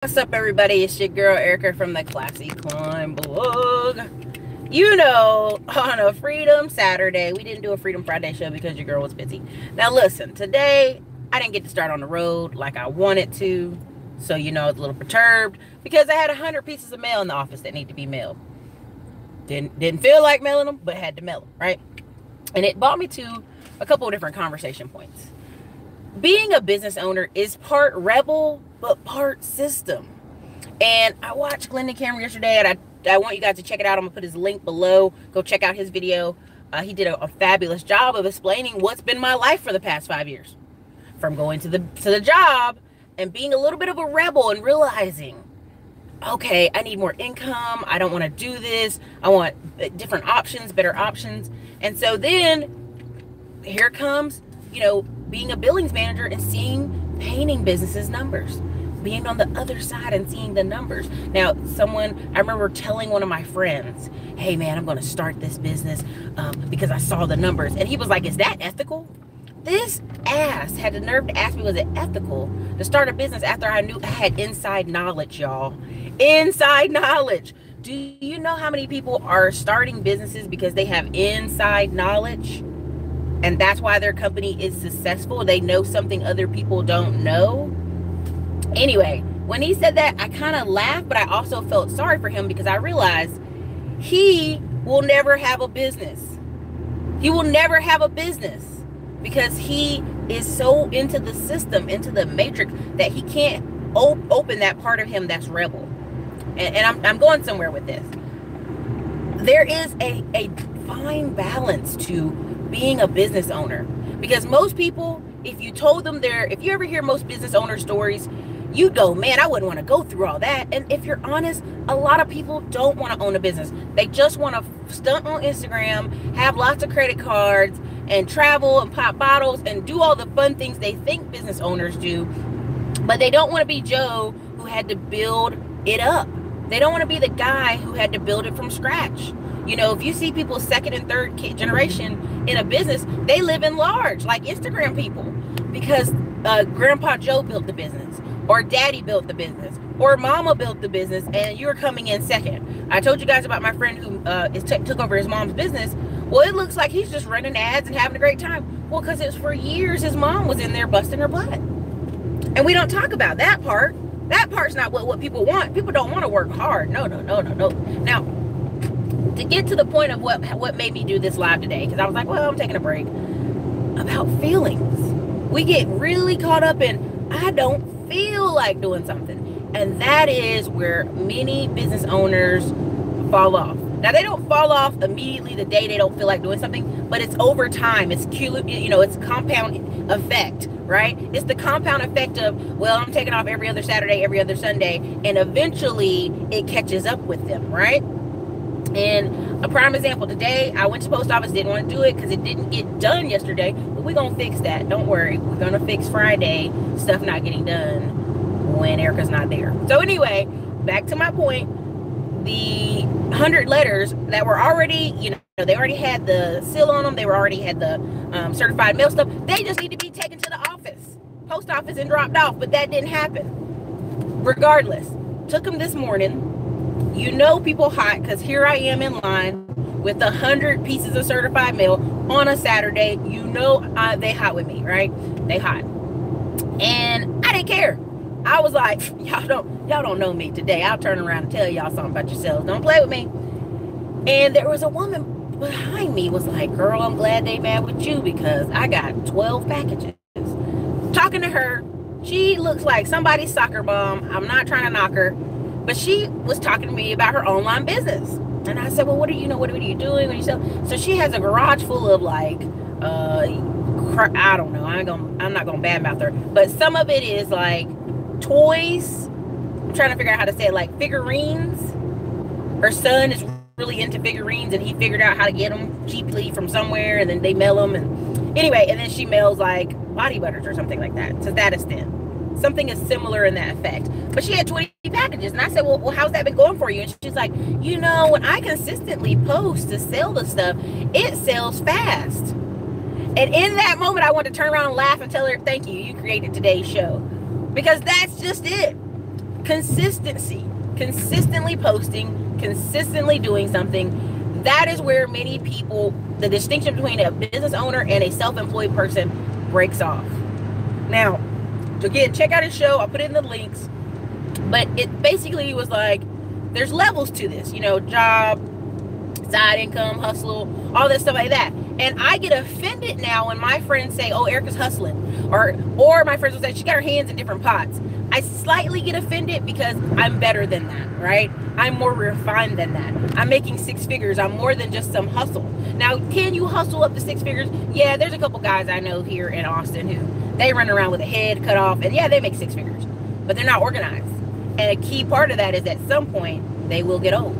What's up, everybody? It's your girl Erica from the Classy Climb blog. You know, on a Freedom Saturday, we didn't do a Freedom Friday show because your girl was busy. Now, listen, today I didn't get to start on the road like I wanted to, so you know, I was a little perturbed because I had 100 pieces of mail in the office that need to be mailed. Didn't feel like mailing them, but had to mail them, right? And it brought me to a couple of different conversation points. Being a business owner is part rebel, but part system. And I watched Glendon Cameron yesterday, and I want you guys to check it out. I'm going to put his link below. Go check out his video. He did a fabulous job of explaining what's been my life for the past 5 years. From going to the job and being a little bit of a rebel and realizing, okay, I need more income. I don't want to do this. I want different options, better options. And so then here comes, you know, being a billings manager and seeing painting businesses numbers, being on the other side and seeing the numbers. Now, I remember telling one of my friends, hey man, I'm going to start this business because I saw the numbers. And he was like, is that ethical? This ass had the nerve to ask me, was it ethical to start a business after I knew I had inside knowledge, y'all? Inside knowledge. Do you know how many people are starting businesses because they have inside knowledge? And that's why their company is successful. They know something other people don't know. Anyway, when he said that, I kind of laughed, but I also felt sorry for him because I realized he will never have a business. He will never have a business because he is so into the system, into the matrix, that he can't open that part of him that's rebel. And I'm going somewhere with this. There is a fine balance to being a business owner, because most people, if you told them if you ever hear most business owner stories, you go, man, I wouldn't want to go through all that. And if you're honest, a lot of people don't want to own a business. They just want to stunt on Instagram, have lots of credit cards, and travel and pop bottles and do all the fun things they think business owners do. But they don't want to be Joe who had to build it up. They don't want to be the guy who had to build it from scratch. You know, if you see people second and third generation in a business, they live in large, like Instagram people, because Grandpa Joe built the business, or Daddy built the business, or Mama built the business, and you're coming in second. I told you guys about my friend who took over his mom's business. Well, it looks like he's just running ads and having a great time. Well, because it's for years his mom was in there busting her butt. And we don't talk about that part. That part's not what people want. People don't want to work hard. No. Now, to get to the point of what made me do this live today, because I was like, well, I'm taking a break, about feelings. We get really caught up in, I don't feel like doing something. And that is where many business owners fall off. Now, they don't fall off immediately the day they don't feel like doing something, but it's over time. It's it's compound effect, right? It's the compound effect of, well, I'm taking off every other Saturday, every other Sunday, and eventually it catches up with them, right? And a prime example, today I went to the post office, didn't want to do it because it didn't get done yesterday, but we're going to fix that. Don't worry. We're going to fix Friday stuff not getting done when Erica's not there. So anyway, back to my point, the 100 letters that were already, they already had the seal on them. They already had the certified mail stuff. They just need to be taken to the post office and dropped off, but that didn't happen. Regardless, took them this morning. You know, people hot, because here I am in line with 100 pieces of certified mail on a Saturday. You know, they hot with me, right? They hot. And I didn't care. I was like, y'all don't know me today. I'll turn around and tell y'all something about yourselves. Don't play with me. And there was a woman behind me was like, girl, I'm glad they mad with you because I got 12 packages. Talking to her, she looks like somebody's soccer mom. I'm not trying to knock her. But she was talking to me about her online business. And I said, well, what are you doing? What are you doing? So she has a garage full of like, I don't know. I'm not going to badmouth her. But some of it is like toys. I'm trying to figure out how to say it, like figurines. Her son is really into figurines and he figured out how to get them cheaply from somewhere. And then they mail them. And anyway, and then she mails like body butters or something like that. To that extent. Something is similar in that effect. But she had 20 packages. And I said, well, how's that been going for you? And she's like, when I consistently post to sell the stuff, it sells fast. And in that moment, I wanted to turn around and laugh and tell her, thank you. You created today's show. Because that's just it. Consistency, consistently posting, consistently doing something. That is where many people, the distinction between a business owner and a self-employed person breaks off. Now, again, check out his show. I'll put it in the links. But it basically was like, there's levels to this, you know, job, side income, hustle, all that stuff like that. And I get offended now when my friends say, oh, Erica's hustling. Or my friends will say, she got her hands in different pots. I slightly get offended because I'm better than that, right? I'm more refined than that. I'm making 6 figures. I'm more than just some hustle. Now, can you hustle up to 6 figures? Yeah, there's a couple guys I know here in Austin who they run around with a head cut off. And yeah, they make 6 figures. But they're not organized. And a key part of that is at some point, they will get old.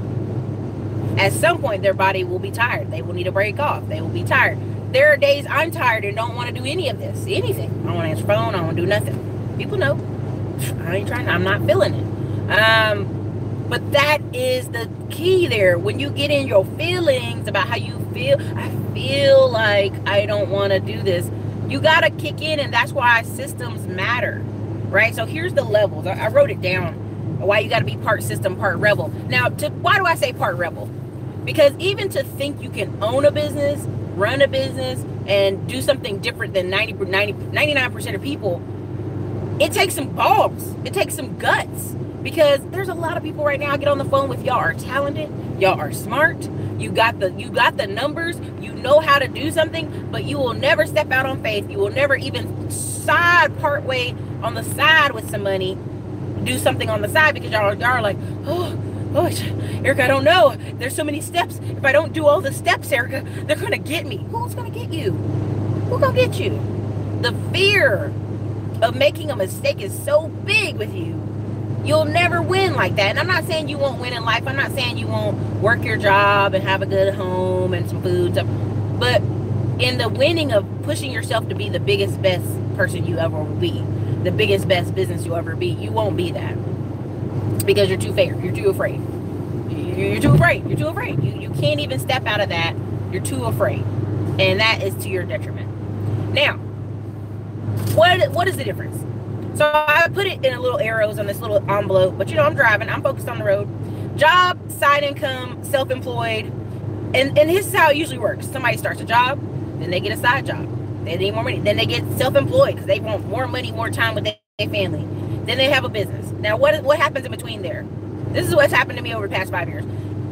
At some point, their body will be tired. They will need a break off. They will be tired. There are days I'm tired and don't want to do any of this, anything. I don't want to answer phone. I don't want to do nothing. People know. I ain't trying. I'm not feeling it. But that is the key there. When you get in your feelings about how you feel, I feel like I don't want to do this. You got to kick in, and that's why systems matter, right? So here's the levels. I wrote it down. Why you got to be part system, part rebel. Now, why do I say part rebel? Because even to think you can own a business, run a business, and do something different than 99% of people, it takes some balls. It takes some guts. Because there's a lot of people right now, I get on the phone with, y'all are talented, y'all are smart, you got the numbers, you know how to do something, but you will never step out on faith. You will never even part way on the side with some money, do something on the side, because y'all are like, oh, Erica, I don't know. There's so many steps. If I don't do all the steps, Erica, they're going to get me. Who's going to get you? Who's going to get you? The fear of making a mistake is so big with you. You'll never win like that. And I'm not saying you won't win in life. I'm not saying you won't work your job and have a good home and some food. But in the winning of pushing yourself to be the biggest, best person you ever will be, the biggest, best business you'll ever be, you won't be that. Because you're too afraid. You're too afraid. You're too afraid. You're too afraid. You can't even step out of that. You're too afraid. And that is to your detriment. Now, what is the difference? So I put it in a little arrows on this little envelope. But you know, I'm driving. I'm focused on the road. Job, side income, self-employed. And this is how it usually works. Somebody starts a job. Then they get a side job. They need more money. Then they get self-employed because they want more money, more time with their family. Then they have a business. Now, what happens in between there? This is what's happened to me over the past 5 years.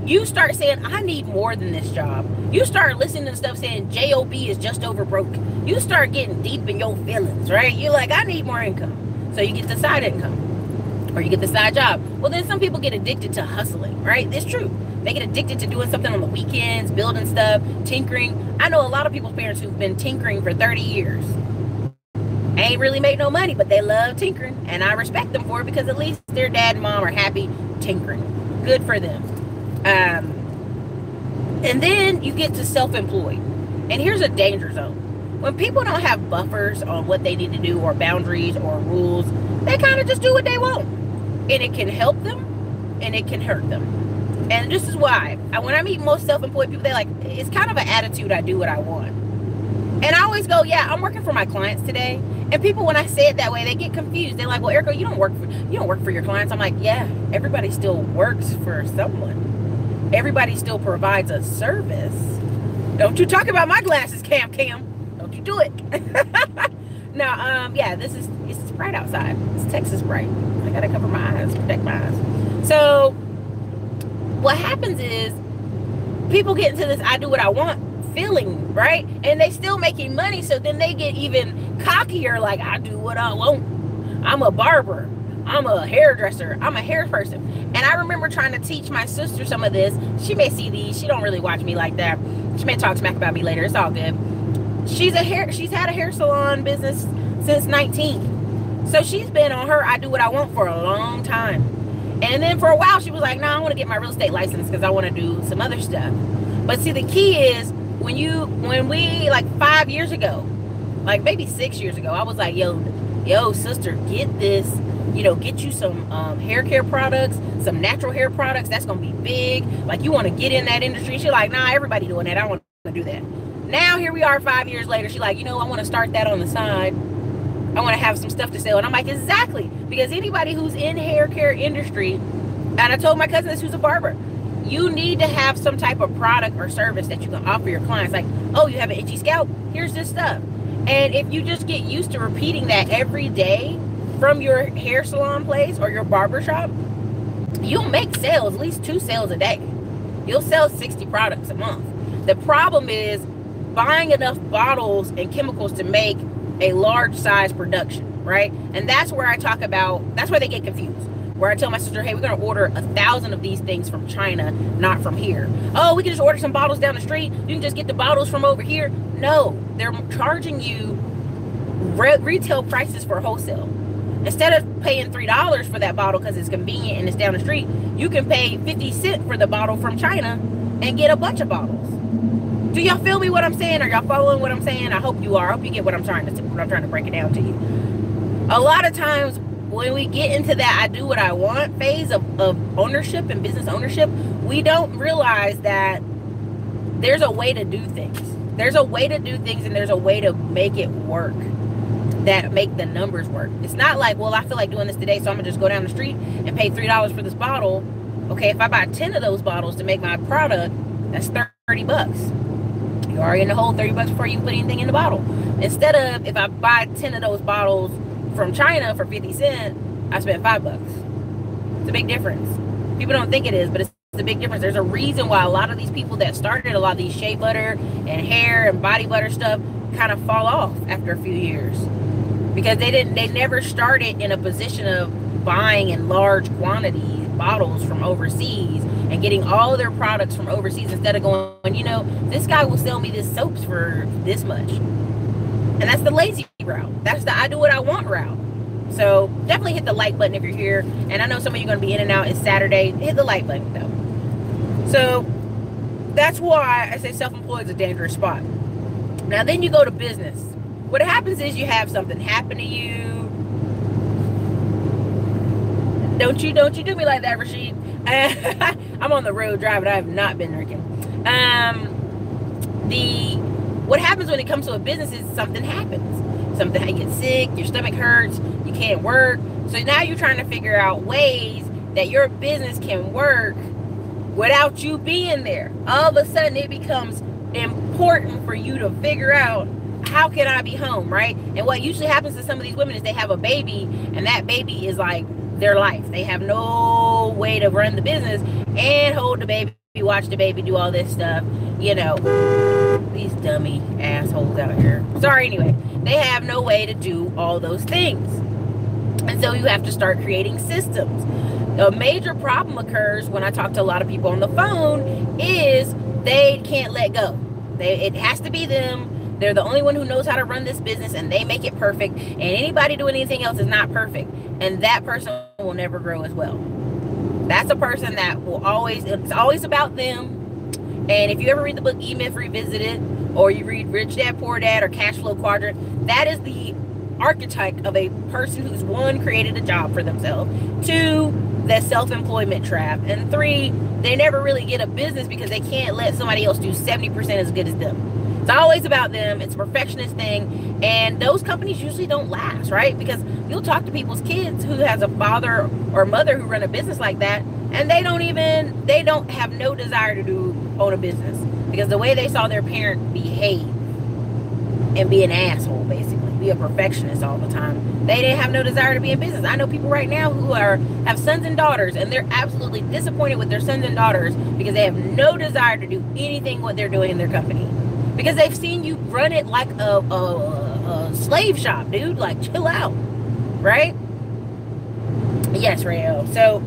You start saying, I need more than this job. You start listening to stuff saying JOB is just over broke. You start getting deep in your feelings, right? You're like, I need more income. So you get the side income. Or you get the side job. Well, then some people get addicted to hustling, right? It's true. They get addicted to doing something on the weekends, building stuff, tinkering. I know a lot of people's parents who've been tinkering for 30 years. Ain't really made no money, but they love tinkering. And I respect them for it because at least their dad and mom are happy tinkering. Good for them. And then you get to self-employed. And here's a danger zone. When people don't have buffers on what they need to do or boundaries or rules, they kind of just do what they want. And it can help them and it can hurt them. And this is why. When I meet most self-employed people, they're like, it's kind of an attitude, I do what I want. And I always go, yeah, I'm working for my clients today. And people, when I say it that way, they get confused. They're like, well, Erica, you don't work for your clients. I'm like, yeah, everybody still works for someone. Everybody still provides a service. Don't you talk about my glasses, Cam. Don't you do it. Now, yeah, it's bright outside. It's Texas bright. I gotta cover my eyes, protect my eyes. So what happens is people get into this I do what I want feeling, right? And they still making money, so then they get even cockier, like I do what I want. I'm a barber, I'm a hairdresser, I'm a hair person. And I remember trying to teach my sister some of this. She may see these, she don't really watch me like that. She may talk smack about me later, it's all good. She's had a hair salon business since 19. So she's been on her I do what I want for a long time. And then for a while she was like, no, I want to get my real estate license because I want to do some other stuff. But see, the key is when we like 5 years ago, like maybe 6 years ago, I was like, yo sister, get this, get you some hair care products, some natural hair products. That's gonna be big. Like, you want to get in that industry. She's like, nah, everybody doing that, I want to do that. Now here we are 5 years later. She's like, I want to start that on the side. I want to have some stuff to sell. And I'm like, exactly. Because anybody who's in hair care industry, and I told my cousin this, who's a barber, you need to have some type of product or service that you can offer your clients. Like, oh, you have an itchy scalp? Here's this stuff. And if you just get used to repeating that every day from your hair salon place or your barber shop, you'll make sales, at least 2 sales a day. You'll sell 60 products a month. The problem is buying enough bottles and chemicals to make a large size production, right? And that's where I talk about, that's where they get confused. Where I tell my sister, hey, we're going to order 1,000 of these things from China, not from here. Oh, we can just order some bottles down the street. You can just get the bottles from over here. No, they're charging you retail prices for wholesale. Instead of paying $3 for that bottle because it's convenient and it's down the street, you can pay 50 cents for the bottle from China and get a bunch of bottles. Do y'all feel me what I'm saying? Are y'all following what I'm saying? I hope you are. I hope you get what I'm trying to break it down to you. A lot of times when we get into that I do what I want phase of ownership and business ownership, we don't realize that there's a way to do things. There's a way to do things, and there's a way to make it work, that make the numbers work. It's not like, well, I feel like doing this today, so I'm gonna just go down the street and pay $3 for this bottle. Okay, if I buy 10 of those bottles to make my product, that's 30 bucks. You're already in the hole 30 bucks before you put anything in the bottle. Instead of, if I buy 10 of those bottles from China for 50 cents, I spent 5 bucks. It's a big difference. People don't think it is, but it's a big difference. There's a reason why a lot of these people that started a lot of these shea butter and hair and body butter stuff kind of fall off after a few years, because they never started in a position of buying in large quantities bottles from overseas and getting all of their products from overseas, instead of going, you know, this guy will sell me this soaps for this much. And that's the lazy route. That's the I do what I want route. So definitely hit the like button if you're here. And I know some of you are going to be in and out. It's Saturday. Hit the like button though. So that's why I say self-employed is a dangerous spot. Now then you go to business. What happens is you have something happen to you. Don't you do me like that, Rashid. I'm on the road driving. I have not been drinking. What happens when it comes to a business is something happens. Something, you get sick, your stomach hurts, you can't work. So now you're trying to figure out ways that your business can work without you being there. All of a sudden it becomes important for you to figure out, how can I be home, right? And what usually happens to some of these women is they have a baby, and that baby is like their life. They have no way to run the business and hold the baby, watch the baby, do all this stuff. You know, these dummy assholes out here. Sorry, anyway. They have no way to do all those things. And so you have to start creating systems. A major problem occurs when I talk to a lot of people on the phone is they can't let go. It has to be them. They're the only one who knows how to run this business, and they make it perfect. And anybody doing anything else is not perfect. And that person will never grow as well. That's a person that will always, it's always about them. And if you ever read the book E-Myth Revisited, or you read Rich Dad, Poor Dad, or Cash Flow Quadrant, that is the archetype of a person who's, 1, created a job for themselves, 2, the self-employment trap, and 3, they never really get a business because they can't let somebody else do 70% as good as them. It's always about them. It's a perfectionist thing. And those companies usually don't last, right? Because you'll talk to people's kids who has a father or mother who run a business like that, and they don't have no desire to own a business, because the way they saw their parent behave and be an asshole, basically, be a perfectionist all the time, they didn't have no desire to be in business. I know people right now who have sons and daughters, and they're absolutely disappointed with their sons and daughters because they have no desire to do anything what they're doing in their company, because they've seen you run it like a slave shop, dude. Like, chill out, right? Yes, Rayo. So,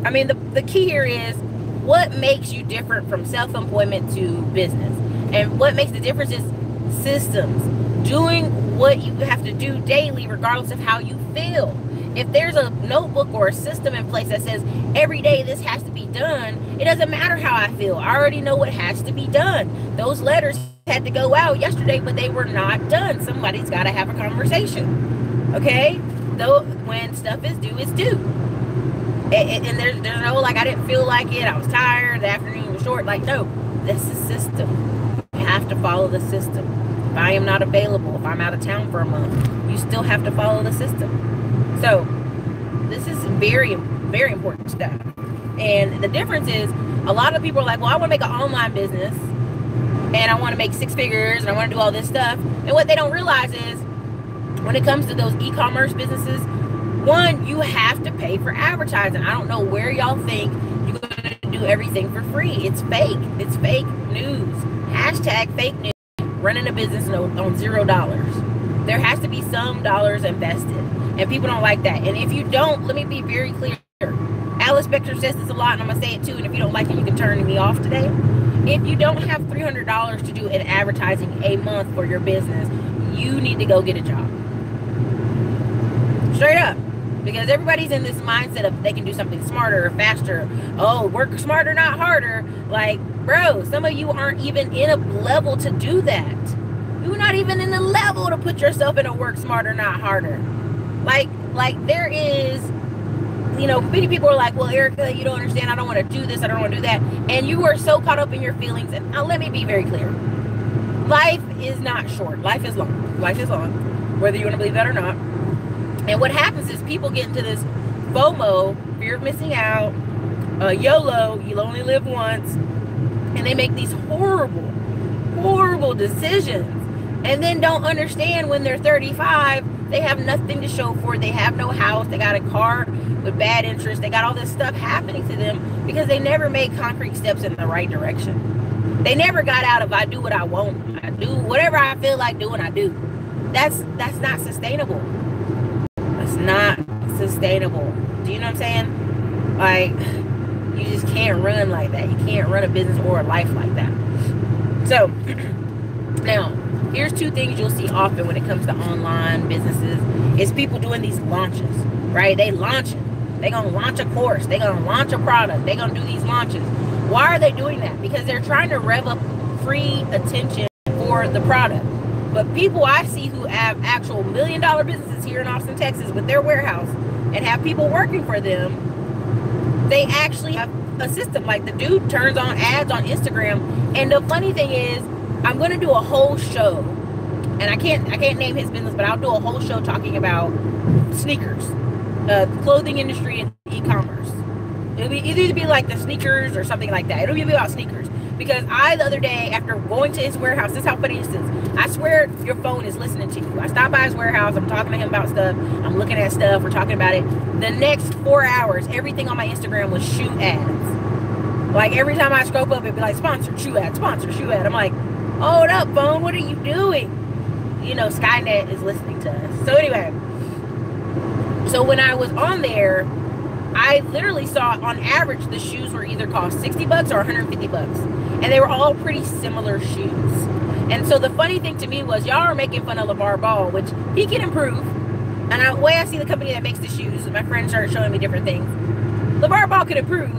I mean, the key here is, what makes you different from self-employment to business? And what makes the difference is systems. Doing what you have to do daily, regardless of how you feel. If there's a notebook or a system in place that says every day this has to be done, it doesn't matter how I feel. I already know what has to be done. Those letters had to go out yesterday, but they were not done. Somebody's got to have a conversation. Okay? Though when stuff is due, it's due. And there's no, like, I didn't feel like it, I was tired, the afternoon was short. Like, no, this is system. You have to follow the system. If I am not available, if I'm out of town for a month, you still have to follow the system. So this is very, very important stuff. And the difference is, a lot of people are like, well, I want to make an online business and I want to make 6 figures and I want to do all this stuff. And what they don't realize is, when it comes to those e-commerce businesses, one, you have to pay for advertising. I don't know where y'all think you're going to do everything for free. It's fake. It's fake news. Hashtag fake news. Running a business on $0. There has to be some dollars invested. And people don't like that. And if you don't, let me be very clear. Alice Spector says this a lot, and I'm going to say it too. And if you don't like it, you can turn me off today. If you don't have $300 to do in advertising a month for your business, you need to go get a job. Straight up. Because everybody's in this mindset of they can do something smarter or faster. Oh, work smarter, not harder. Like, bro, some of you aren't even in a level to do that. You're not even in a level to put yourself in a work smarter, not harder. Like there is, you know, many people are like, well, Erica, you don't understand. I don't want to do this. I don't want to do that. And you are so caught up in your feelings. And let me be very clear. Life is not short. Life is long. Life is long, whether you want to believe that or not. And what happens is people get into this FOMO, fear of missing out, YOLO, you'll only live once, and they make these horrible, horrible decisions, and then don't understand when they're 35, they have nothing to show for it. They have no house, they got a car with bad interest, they got all this stuff happening to them because they never made concrete steps in the right direction. They never got out of, I do what I want, I do whatever I feel like doing, I do. That's not sustainable. Not sustainable. Do you know what I'm saying? Like, you just can't run like that. You can't run a business or a life like that. So now here's 2 things you'll see often when it comes to online businesses is people doing these launches, right? They launch it. They're gonna launch a course, they're gonna launch a product, they're gonna do these launches. Why are they doing that? Because they're trying to rev up free attention for the product. But people I see who have actual $1 million businesses here in Austin, Texas with their warehouse and have people working for them, they actually have a system. Like the dude turns on ads on Instagram. And the funny thing is, I'm going to do a whole show, and I can't name his business, but I'll do a whole show talking about sneakers, clothing industry and e-commerce. It'll either be like the sneakers or something like that. It'll be about sneakers. Because the other day, after going to his warehouse, this is how funny this is. I swear your phone is listening to you. I stopped by his warehouse. I'm talking to him about stuff. I'm looking at stuff. We're talking about it. The next 4 hours, everything on my Instagram was shoe ads. Like every time I scroll up, it'd be like, sponsored shoe ad, sponsored shoe ad. I'm like, hold up, phone. What are you doing? You know, Skynet is listening to us. So anyway, so when I was on there, I literally saw on average the shoes were either cost $60 or $150. And they were all pretty similar shoes. And so the funny thing to me was, y'all are making fun of LeVar Ball, which he can improve. And the way I see the company that makes the shoes, my friends started showing me different things. LeVar Ball could improve,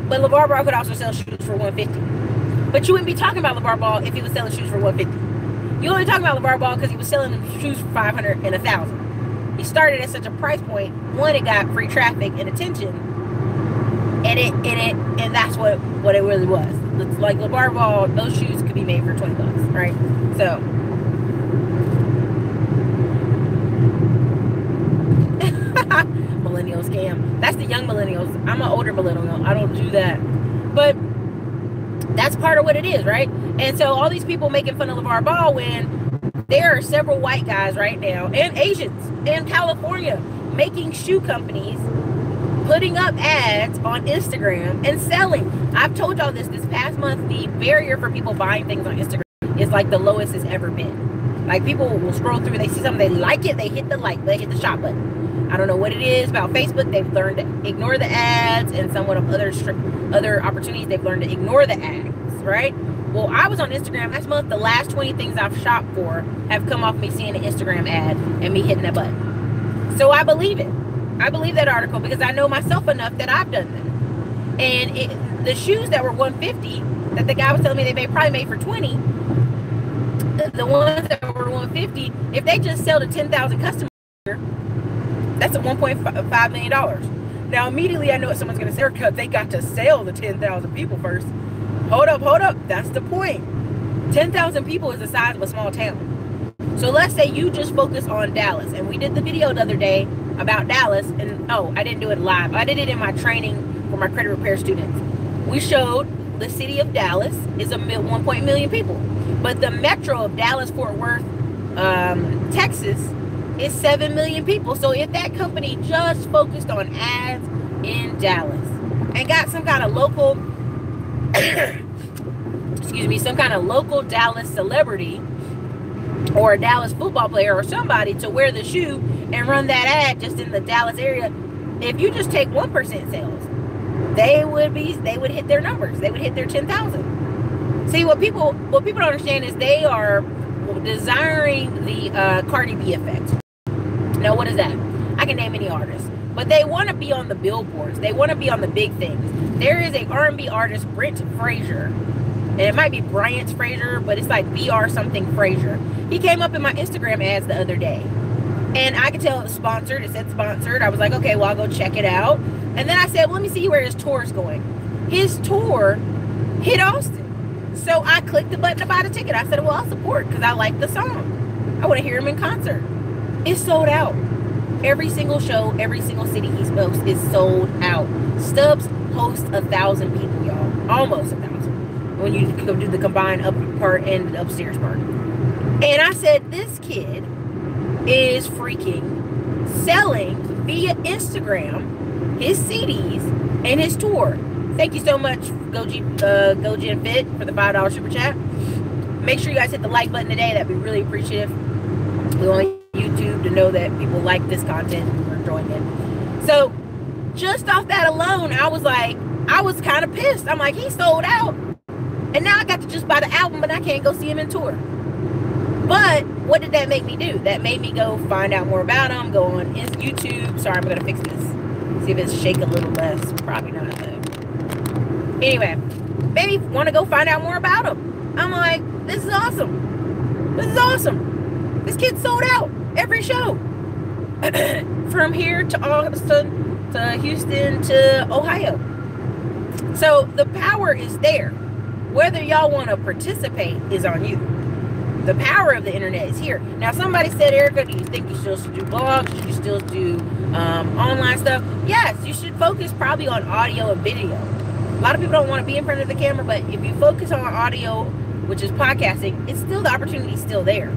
but LeVar Ball could also sell shoes for $150. But you wouldn't be talking about LeVar Ball if he was selling shoes for $150. You only talking about LeVar Ball because he was selling them shoes for $500 and $1,000. He started at such a price point. One, it got free traffic and attention, and that's what it really was. It's like LeVar Ball, those shoes could be made for $20, right? So millennial scam. That's the young millennials. I'm an older millennial. I don't do that. But that's part of what it is, right? And so all these people making fun of LeVar Ball when there are several white guys right now and Asians in California making shoe companies, putting up ads on Instagram and selling. I've told y'all this past month, the barrier for people buying things on Instagram is like the lowest it's ever been. Like people will scroll through, they see something, they like it, they hit the like, they hit the shop button. I don't know what it is about Facebook. They've learned to ignore the ads, and somewhat of other opportunities, they've learned to ignore the ads, right? Well, I was on Instagram last month. The last 20 things I've shopped for have come off me seeing an Instagram ad and me hitting that button. So I believe it. I believe that article because I know myself enough that I've done that. And the shoes that were $150 that the guy was telling me they probably made for $20, the ones that were $150, if they just sell to 10,000 customers, that's a $1.5 million. Now immediately I know what someone's going to say, they got to sell to 10,000 people first. Hold up. That's the point. 10,000 people is the size of a small town. So let's say you just focus on Dallas, and we did the video the other day about Dallas, and I didn't do it live. I did it in my training for my credit repair students. We showed the city of Dallas is 1 million people, but the metro of Dallas-Fort Worth, Texas, is 7 million people. So if that company just focused on ads in Dallas and got some kind of local, some kind of local Dallas celebrity or a Dallas football player or somebody to wear the shoe and run that ad just in the Dallas area, if you just take 1% sales, they would hit their numbers. They would hit their 10,000. See, what people don't understand is they are desiring the Cardi B effect. Now, what is that? I can name any artist, but they want to be on the billboards. They want to be on the big things. There is a R&B artist, Brent Frazier, and it might be Bryant Frazier, but it's like BR something Frazier. He came up in my Instagram ads the other day, and I could tell it was sponsored. It said sponsored. I was like, okay, well, I'll go check it out. And then I said, well, let me see where his tour is going. His tour hit Austin. So I clicked the button to buy the ticket. I said, well, I'll support because I like the song. I want to hear him in concert. It's sold out. Every single show, every single city he hosts is sold out. Stubbs hosts 1,000 people, y'all. Almost 1,000. When you do the combined up part and the upstairs part. And I said, this kid is freaking selling via Instagram his CDs and his tour. Thank you so much, GoGen Fit, for the $5 super chat. Make sure you guys hit the like button today. That'd be really appreciative. We want YouTube to know that people like this content and we're enjoying it. So just off that alone, I was kind of pissed. I'm like, he sold out. And now I got to just buy the album, but I can't go see him in tour. But what did that make me do? That made me go find out more about him, go on YouTube. Sorry, I'm going to fix this. See if it's shake a little less. Probably not, though. Anyway, maybe want to go find out more about him. I'm like, this is awesome. This is awesome. This kid sold out every show. From here to Austin, to Houston, to Ohio. So the power is there. Whether y'all want to participate is on you. The power of the internet is here. Now, somebody said, Erica, do you think you still should do blogs? Should you still do online stuff? Yes, you should focus probably on audio and video. A lot of people don't want to be in front of the camera, but if you focus on audio, which is podcasting, it's still, the opportunity is still there.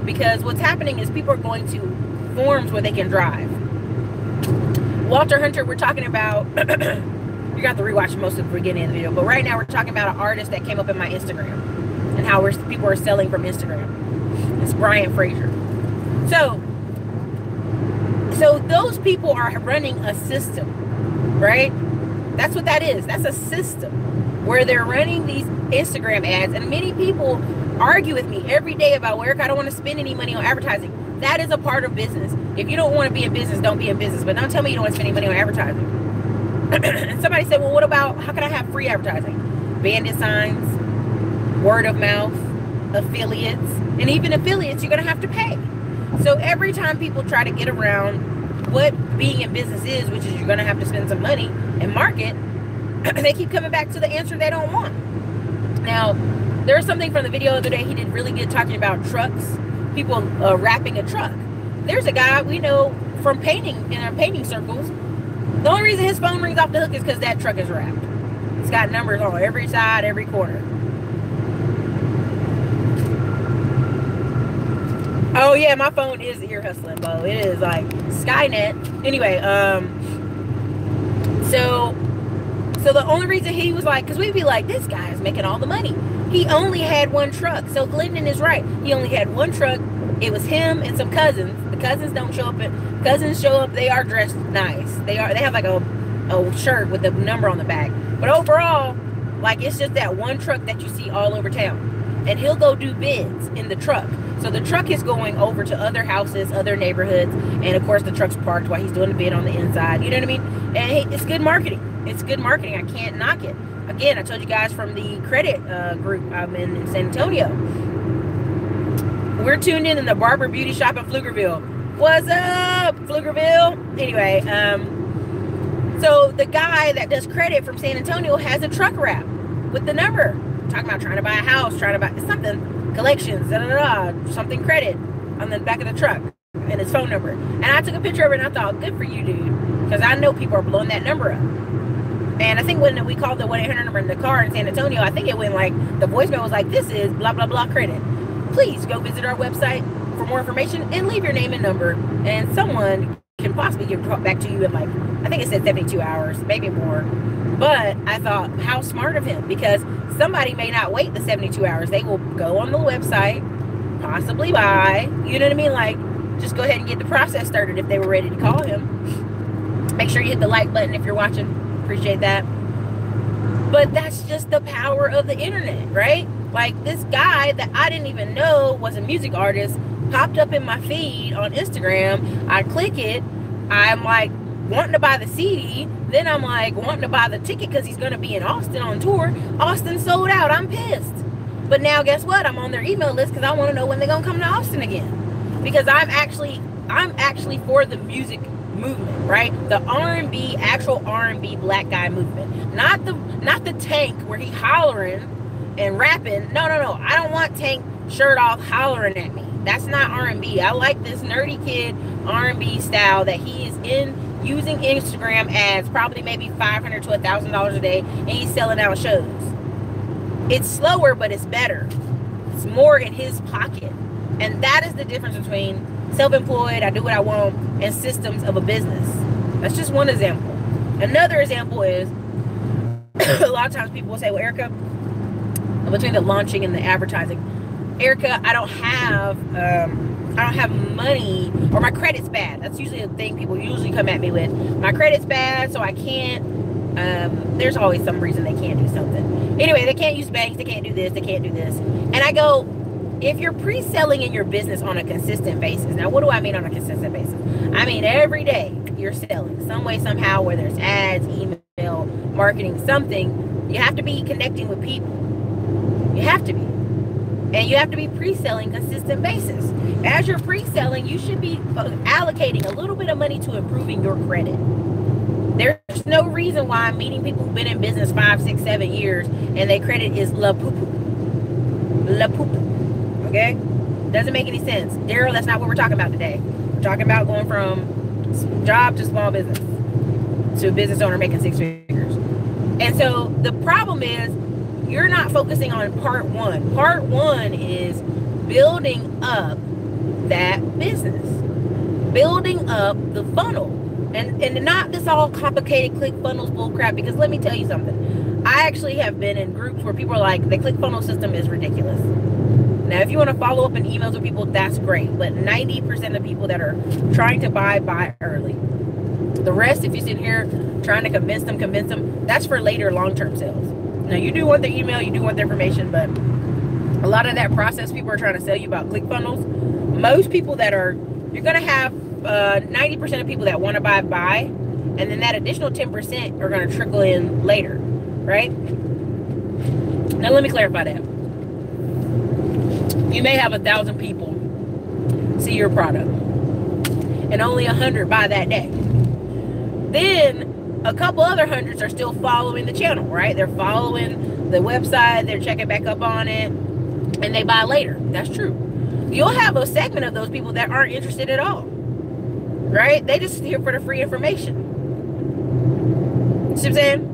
Because what's happening is people are going to forums where they can drive. Walter Hunter, we're talking about... You got to rewatch most of the beginning of the video, but right now we're talking about an artist that came up in my Instagram and how people are selling from Instagram. It's Bryant Frazier. So those people are running a system, right? That's what that is. That's a system where they're running these Instagram ads, and many people argue with me every day about, well, Eric, I don't want to spend any money on advertising. That is a part of business. If you don't want to be in business, don't be in business. But don't tell me you don't want to spend any money on advertising. And somebody said, well, what about, how can I have free advertising? Bandit signs, word of mouth, affiliates, and even affiliates you're going to have to pay. So every time people try to get around what being in business is, which is you're going to have to spend some money and market, they keep coming back to the answer they don't want. Now, there's something from the video the other day he did really good talking about trucks, people wrapping a truck. There's a guy we know from painting, in our painting circles. The only reason his phone rings off the hook is because that truck is wrapped. It's got numbers on every side, every corner. Oh yeah, my phone is ear hustling, Bo. It is like Skynet. Anyway, so the only reason he was like, because we'd be like, this guy is making all the money. He only had one truck. So Glendon is right. He only had one truck. It was him and some cousins. The cousins don't show up. Cousins show up. They are dressed nice. They have like a shirt with a number on the back. But overall, like, it's just that one truck that you see all over town. And he'll go do bids in the truck. So the truck is going over to other houses, other neighborhoods. And of course the truck's parked while he's doing the bid on the inside. You know what I mean? And it's good marketing. It's good marketing. I can't knock it. Again, I told you guys from the credit group I'm in San Antonio. We're tuned in the Barber Beauty Shop in Pflugerville. What's up, Pflugerville? Anyway, so the guy that does credit from San Antonio has a truck wrap with the number. talking about trying to buy a house, trying to buy something, collections, something credit on the back of the truck and his phone number. And I took a picture of it and I thought, good for you, dude, because I know people are blowing that number up. And I think when we called the 1-800 number in the car in San Antonio, I think it went like, the voicemail was like, this is blah, blah, blah credit. Please go visit our website for more information and leave your name and number, and someone can possibly get back to you in like, I think it said 72 hours, maybe more. But I thought, how smart of him, because somebody may not wait the 72 hours. They will go on the website, possibly buy, you know what I mean? Like, just go ahead and get the process started if they were ready to call him. Make sure you hit the like button if you're watching. Appreciate that. But that's just the power of the internet, right? Like, this guy that I didn't even know was a music artist popped up in my feed on Instagram. I click it. I'm like wanting to buy the CD. Then I'm like wanting to buy the ticket because he's going to be in Austin on tour. Austin sold out. I'm pissed. But now guess what? I'm on their email list because I want to know when they're going to come to Austin again. Because I'm actually for the music movement, right? The R&B, actual R&B black guy movement. Not the Tank where he hollering and rapping. No. I don't want Tank shirt off hollering at me. That's not R&B. I like this nerdy kid R&B style that he is using Instagram ads, probably maybe $500 to $1,000 a day, and he's selling out shows. It's slower, but it's better. It's more in his pocket. And that is the difference between self-employed, I do what I want, and systems of a business. That's just one example. Another example is a lot of times people will say, well, Erica, between the launching and the advertising, Erica, I don't have money, or my credit's bad. That's usually the thing people usually come at me with. My credit's bad, so I can't, there's always some reason they can't do something. Anyway, they can't use banks, they can't do this, they can't do this. And I go, if you're pre-selling in your business on a consistent basis, now what do I mean on a consistent basis? I mean every day you're selling, some way, somehow, whether it's ads, email, marketing, something, you have to be connecting with people. You have to be. And you have to be pre-selling consistent basis. As you're pre-selling, you should be allocating a little bit of money to improving your credit. There's no reason why I'm meeting people who've been in business 5, 6, 7 years and their credit is la poo-poo. La poo-poo. Okay? Doesn't make any sense. Daryl, that's not what we're talking about today. We're talking about going from job to small business to a business owner making 6 figures. And so the problem is, you're not focusing on part one. Part one is building up that business, building up the funnel, and not this all complicated ClickFunnels bullcrap. Because let me tell you something, I actually have been in groups where people are like, the ClickFunnels system is ridiculous. Now, if you want to follow up in emails with people, that's great. But 90% of people that are trying to buy early. The rest, if you're sitting here trying to convince them, that's for later long-term sales. Now, you do want their email, you do want their information, but a lot of that process people are trying to sell you about ClickFunnels, most people that are, you're going to have 90% of people that want to buy, and then that additional 10% are going to trickle in later, right? Now, let me clarify that. You may have 1,000 people see your product, and only 100 buy that day. Then a couple other hundreds are still following the channel, right? They're following the website, they're checking back up on it, and they buy later. That's true. You'll have a segment of those people that aren't interested at all, right? They just here for the free information. See what I'm saying?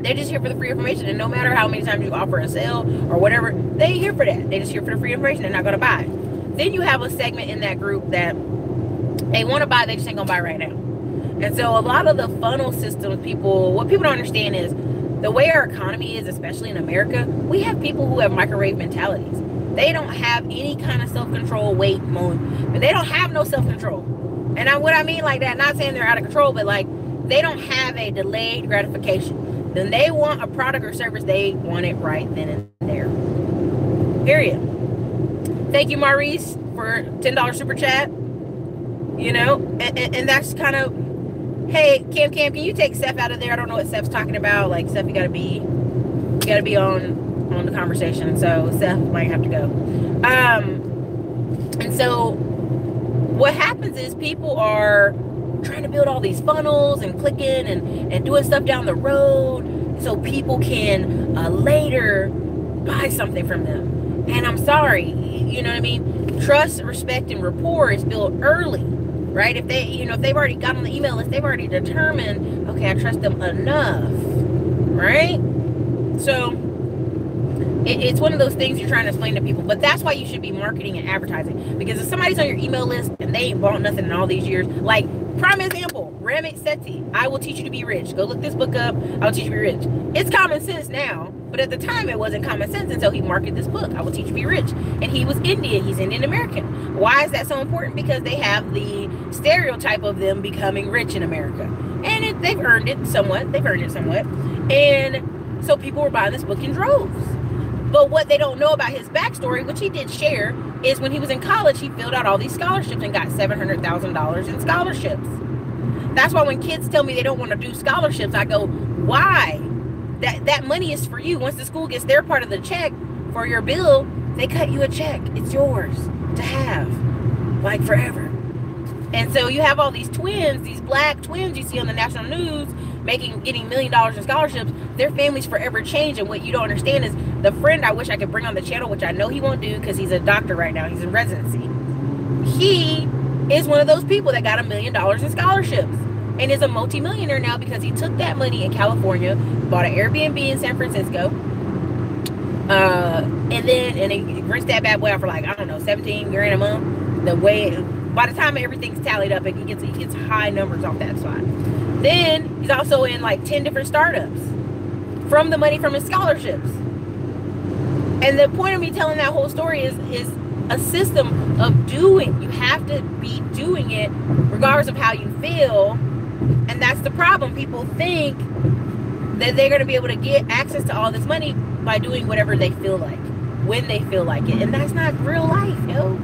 They're just here for the free information, and no matter how many times you offer a sale or whatever, they ain't here for that. They're just here for the free information. They're not going to buy. Then you have a segment in that group that they want to buy, they just ain't going to buy right now. And so a lot of the funnel systems, what people don't understand is the way our economy is, especially in America, we have people who have microwave mentalities. They don't have any kind of self-control, but they don't have no self-control. And what I mean like that, not saying they're out of control, but like they don't have a delayed gratification. Then they want a product or service, they want it right then and there. Period. Thank you, Maurice, for $10 super chat. You know, and that's kind of, hey, Cam, can you take Seth out of there? I don't know what Seth's talking about. Like, Seth, you gotta be on the conversation. So Seth might have to go. And so what happens is people are trying to build all these funnels and clicking and doing stuff down the road so people can later buy something from them. And I'm sorry, you know what I mean? Trust, respect, and rapport is built early, right? If they, if they've already got on the email list, they've already determined, okay, I trust them enough, right? So it's one of those things you're trying to explain to people, but that's why you should be marketing and advertising. Because if somebody's on your email list and they ain't bought nothing in all these years, like prime example, Ramit Sethi, I Will Teach You to Be Rich. Go look this book up. I Will Teach You to Be Rich. It's common sense now, but at the time it wasn't common sense until he marketed this book, I Will Teach You to Be Rich. And he was Indian. He's Indian American. Why is that so important? Because they have the stereotype of them becoming rich in America, and they've earned it somewhat. And so people were buying this book in droves. But what they don't know about his backstory, which he did share, is when he was in college, he filled out all these scholarships and got $700,000 in scholarships. That's why when kids tell me they don't want to do scholarships, I go, why? That money is for you. Once the school gets their part of the check for your bill, they cut you a check. It's yours to have, like forever. And so you have all these twins, these black twins you see on the national news, getting $1 million in scholarships. Their families forever change. And what you don't understand is the friend I wish I could bring on the channel, which I know he won't do because he's a doctor right now, he's in residency, he is one of those people that got $1 million in scholarships and is a multi-millionaire now because he took that money in California, bought an Airbnb in San Francisco, and he rents that bad boy out for like, I don't know, 17 grand a month. By the time everything's tallied up, he gets high numbers off that spot. Then he's also in like 10 different startups from the money from his scholarships. And the point of me telling that whole story is a system of doing. You have to be doing it regardless of how you feel. And that's the problem. People think that they're going to be able to get access to all this money by doing whatever they feel like, when they feel like it. And that's not real life, yo.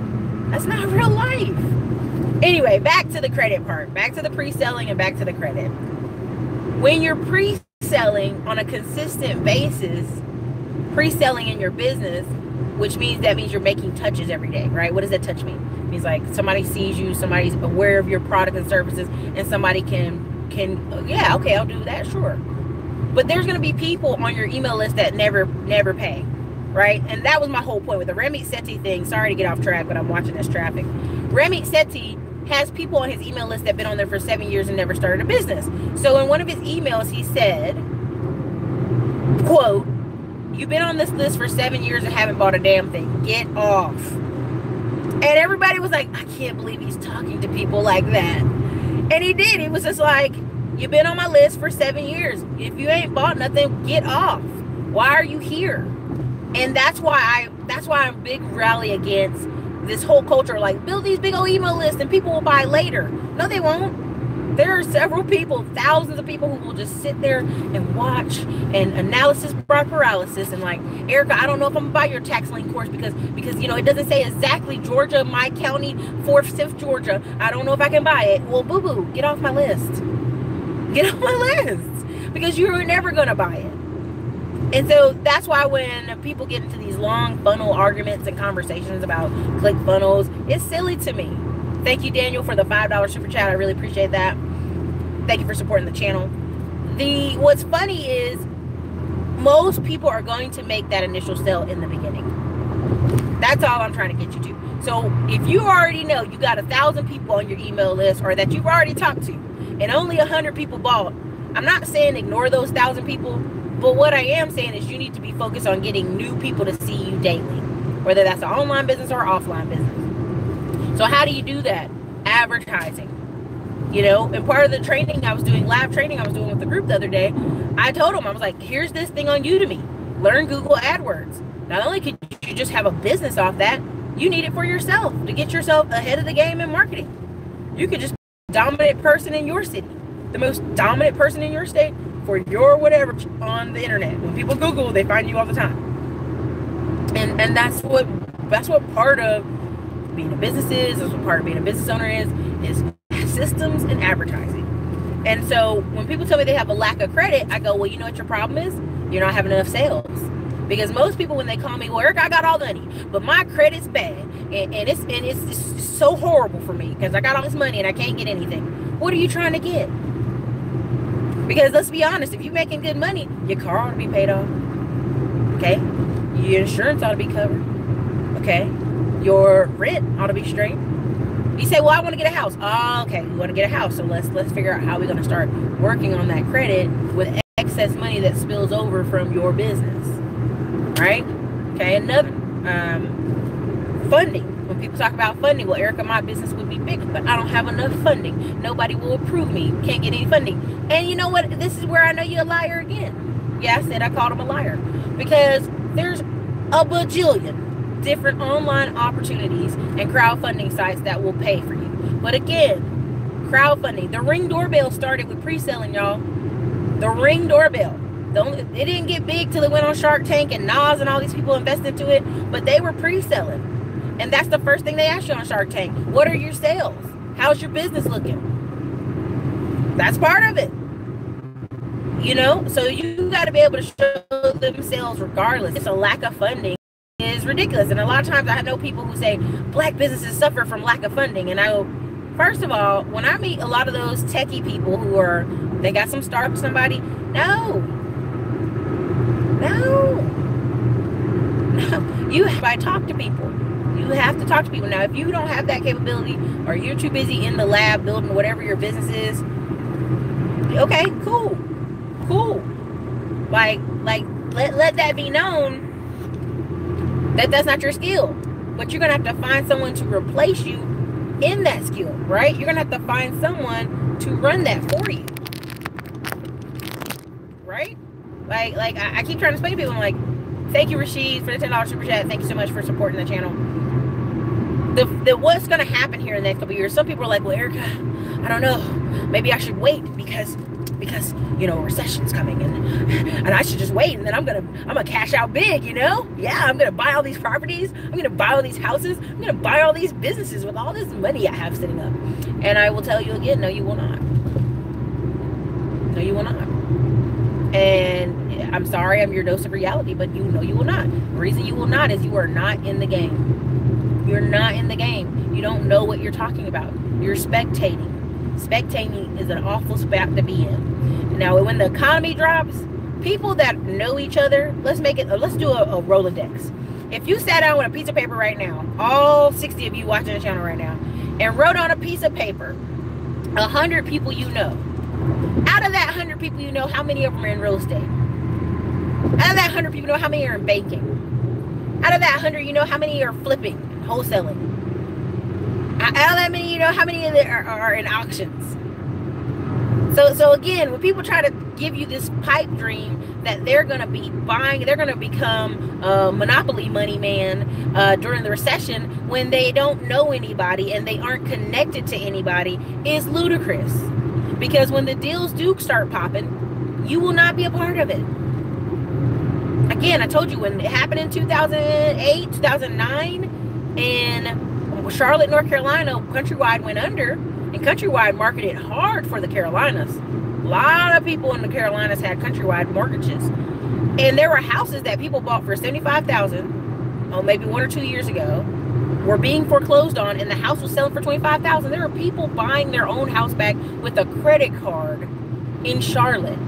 That's not real life. Anyway, back to the credit part. Back to the pre-selling and back to the credit. When you're pre-selling on a consistent basis, pre-selling in your business, which means you're making touches every day, right? What does that touch mean? It means like somebody sees you, somebody's aware of your product and services, and somebody can yeah, okay, I'll do that, sure. But there's going to be people on your email list that never pay, right? And that was my whole point with the Ramit Sethi thing. Sorry to get off track, but I'm watching this traffic. Ramit Sethi has people on his email list that have been on there for 7 years and never started a business. So in one of his emails, he said, quote, "You've been on this list for 7 years and haven't bought a damn thing. Get off." And everybody was like, I can't believe he's talking to people like that. And he did. He was just like, you've been on my list for 7 years. If you ain't bought nothing, get off. Why are you here? And that's why I'm big rally against this whole culture, like build these big old email lists and people will buy later. No, they won't. There are several people, thousands of people who will just sit there and watch and analysis by paralysis and like, Erica, I don't know if I'm gonna buy your tax lien course because it doesn't say exactly Georgia, my county, 4th, 5th Georgia. I don't know if I can buy it. Well, boo-boo, get off my list. Get off my list because you're never gonna buy it. And so that's why when people get into these long funnel arguments and conversations about ClickFunnels, it's silly to me. Thank you, Daniel, for the $5 super chat. I really appreciate that. Thank you for supporting the channel. What's funny is most people are going to make that initial sale in the beginning. That's all I'm trying to get you to. So if you already know you got 1,000 people on your email list or that you've already talked to and only 100 people bought, I'm not saying ignore those 1,000 people, but what I am saying is you need to be focused on getting new people to see you daily, whether that's an online business or offline business. So how do you do that? Advertising. And part of the training I was doing, live training I was doing with the group the other day, I told them, I was like, here's this thing on Udemy. Learn Google AdWords. Not only could you just have a business off that, you need it for yourself to get yourself ahead of the game in marketing. You could just be the dominant person in your city, the most dominant person in your state for your whatever on the internet. When people Google, they find you all the time. And that's what part of being a business is. That's what part of being a business owner is systems and advertising. And so when people tell me they have a lack of credit, I go, well, you know what your problem is? You're not having enough sales. Because most people, when they call me, well, Eric, I got all the money, but my credit's bad, and it's so horrible for me because I got all this money and I can't get anything. What are you trying to get? Because let's be honest, if you're making good money, your car ought to be paid off. Okay? Your insurance ought to be covered. Okay. Your rent ought to be straight. You say, well, I want to get a house. Oh, okay, you want to get a house. So let's figure out how we're going to start working on that credit with excess money that spills over from your business. Right? Okay, another funding. When people talk about funding, well, Erica, my business would be big, but I don't have enough funding. Nobody will approve me. Can't get any funding. And you know what? This is where I know you're a liar again. Yeah, I said I called him a liar. Because there's a bajillion different online opportunities and crowdfunding sites that will pay for you. But again, crowdfunding. The Ring doorbell started with pre-selling, y'all. The Ring doorbell. It didn't get big till it went on Shark Tank and Nas and all these people invested into it, but they were pre-selling. And that's the first thing they ask you on Shark Tank. What are your sales? How's your business looking? That's part of it. You know, so you got to be able to show them sales regardless. It's a lack of funding is ridiculous. And a lot of times I know people who say black businesses suffer from lack of funding. And I go, first of all, when I meet a lot of those techie people who they got some start with somebody, no. I talk to people. You have to talk to people. Now, if you don't have that capability or you're too busy in the lab building whatever your business is, okay, cool. Like let that be known that that's not your skill. But you're going to have to find someone to replace you in that skill, right? You're going to have to find someone to run that for you. Right? Like I keep trying to explain to people, I'm like, thank you, Rashid, for the $10 super chat. Thank you so much for supporting the channel. What's going to happen here in the next couple of years? Some people are like, well, Erica, I don't know. Maybe I should wait because you know, recession's coming and I should just wait, and then I'm gonna cash out big, you know? Yeah, I'm gonna buy all these properties. I'm gonna buy all these houses. I'm gonna buy all these businesses with all this money I have sitting up. And I will tell you again, no, you will not. No, you will not. And I'm sorry, I'm your dose of reality, but you know you will not. The reason you will not is you are not in the game. You're not in the game. You don't know what you're talking about. You're spectating. Spectating is an awful spot to be in. Now, when the economy drops, people that know each other, let's do a Rolodex. If you sat down with a piece of paper right now, all 60 of you watching the channel right now, and wrote on a piece of paper 100 people you know. Out of that 100 people you know, how many of them are in real estate? Out of that 100 people, you know how many are in banking? Out of that 100, you know how many are flipping, wholesaling? Out of that many, you know how many are in auctions? So again, when people try to give you this pipe dream that they're going to be buying, they're going to become monopoly money man during the recession when they don't know anybody and they aren't connected to anybody, is ludicrous. Because when the deals do start popping, you will not be a part of it. Again, I told you when it happened in 2008, 2009, in Charlotte, North Carolina, Countrywide went under, and Countrywide marketed hard for the Carolinas. A lot of people in the Carolinas had Countrywide mortgages. And there were houses that people bought for $75,000, maybe 1 or 2 years ago, were being foreclosed on, and the house was selling for $25,000. There were people buying their own house back with a credit card in Charlotte.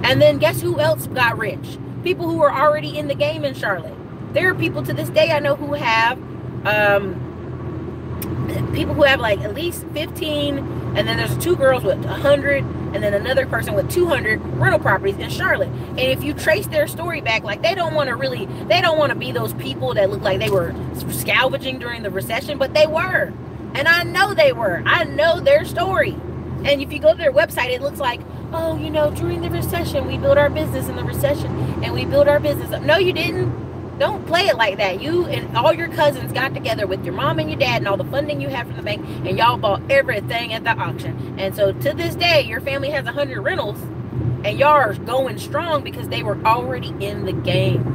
And then guess who else got rich? People who were already in the game in Charlotte. There are people to this day I know who have people who have like at least 15, and then there's 2 girls with 100, and then another person with 200 rental properties in Charlotte. And if you trace their story back, like they don't want to be those people that look like they were scavenging during the recession, but they were. And I know they were. I know their story. And if you go to their website, it looks like, oh, you know, during the recession, we built our business in the recession, and we built our business up. No, you didn't. Don't play it like that. You and all your cousins got together with your mom and your dad and all the funding you have from the bank, and y'all bought everything at the auction. And so to this day, your family has 100 rentals, and y'all are going strong because they were already in the game.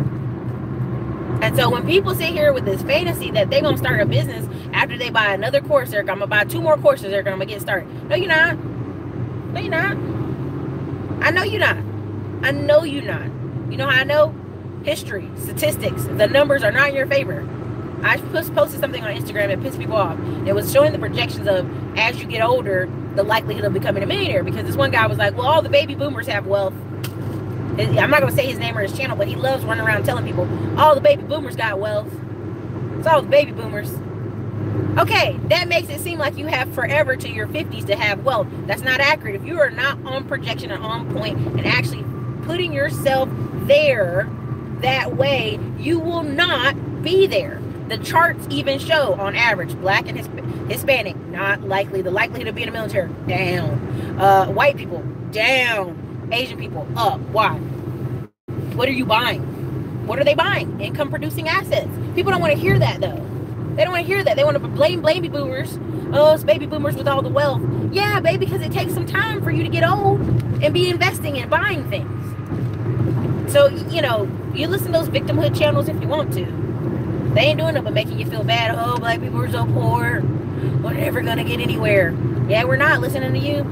And so when people sit here with this fantasy that they're going to start a business after they buy another course, they're going to buy 2 more courses, they're going to get started. No, you're not. No, you're not. I know you're not. I know you're not. You know how I know? History, statistics, the numbers are not in your favor. I posted something on Instagram that pissed people off. It was showing the projections of, as you get older, the likelihood of becoming a millionaire. Because this one guy was like, well, all the baby boomers have wealth. I'm not going to say his name or his channel, but he loves running around telling people all the baby boomers got wealth. It's all the baby boomers. Okay, that makes it seem like you have forever to your 50s to have wealth. That's not accurate. If you are not on projection and on point and actually putting yourself there that way, you will not be there. The charts even show, on average, black and Hispanic, not likely. The likelihood to be in the military, down. White people, down. Asian people, up. Why? What are you buying? What are they buying? Income producing assets. People don't want to hear that, though. They don't want to hear that. They want to blame baby boomers. Oh, it's baby boomers with all the wealth. Yeah, baby, because it takes some time for you to get old and be investing and buying things. So, you know, you listen to those victimhood channels if you want to. They ain't doing it but making you feel bad. Oh, black people are so poor. We're never going to get anywhere. Yeah, we're not listening to you.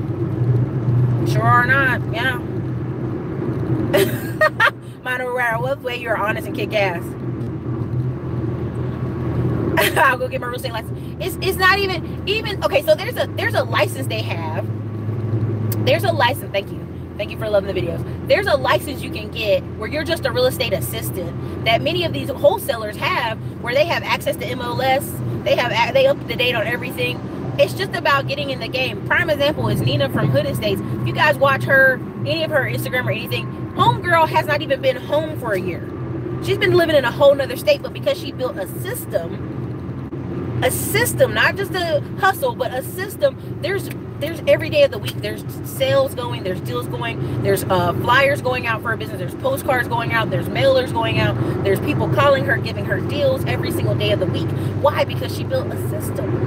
Sure are not. Yeah. Mine no matter what way you're honest and kick ass. I'll go get my real estate license. It's not even okay. So there's a license they have. There's a license. Thank you for loving the videos. There's a license you can get where you're just a real estate assistant that many of these wholesalers have, where they have access to MLS. They up to date on everything. It's just about getting in the game. Prime example is Nina from Hood Estates. If you guys watch her, any of her Instagram or anything, homegirl has not even been home for a year. She's been living in a whole nother state, but because she built a system, not just a hustle, but a system. There's every day of the week, there's sales going, there's deals going, there's flyers going out for her business, there's postcards going out, there's mailers going out, there's people calling her, giving her deals every single day of the week. Why? Because she built a system.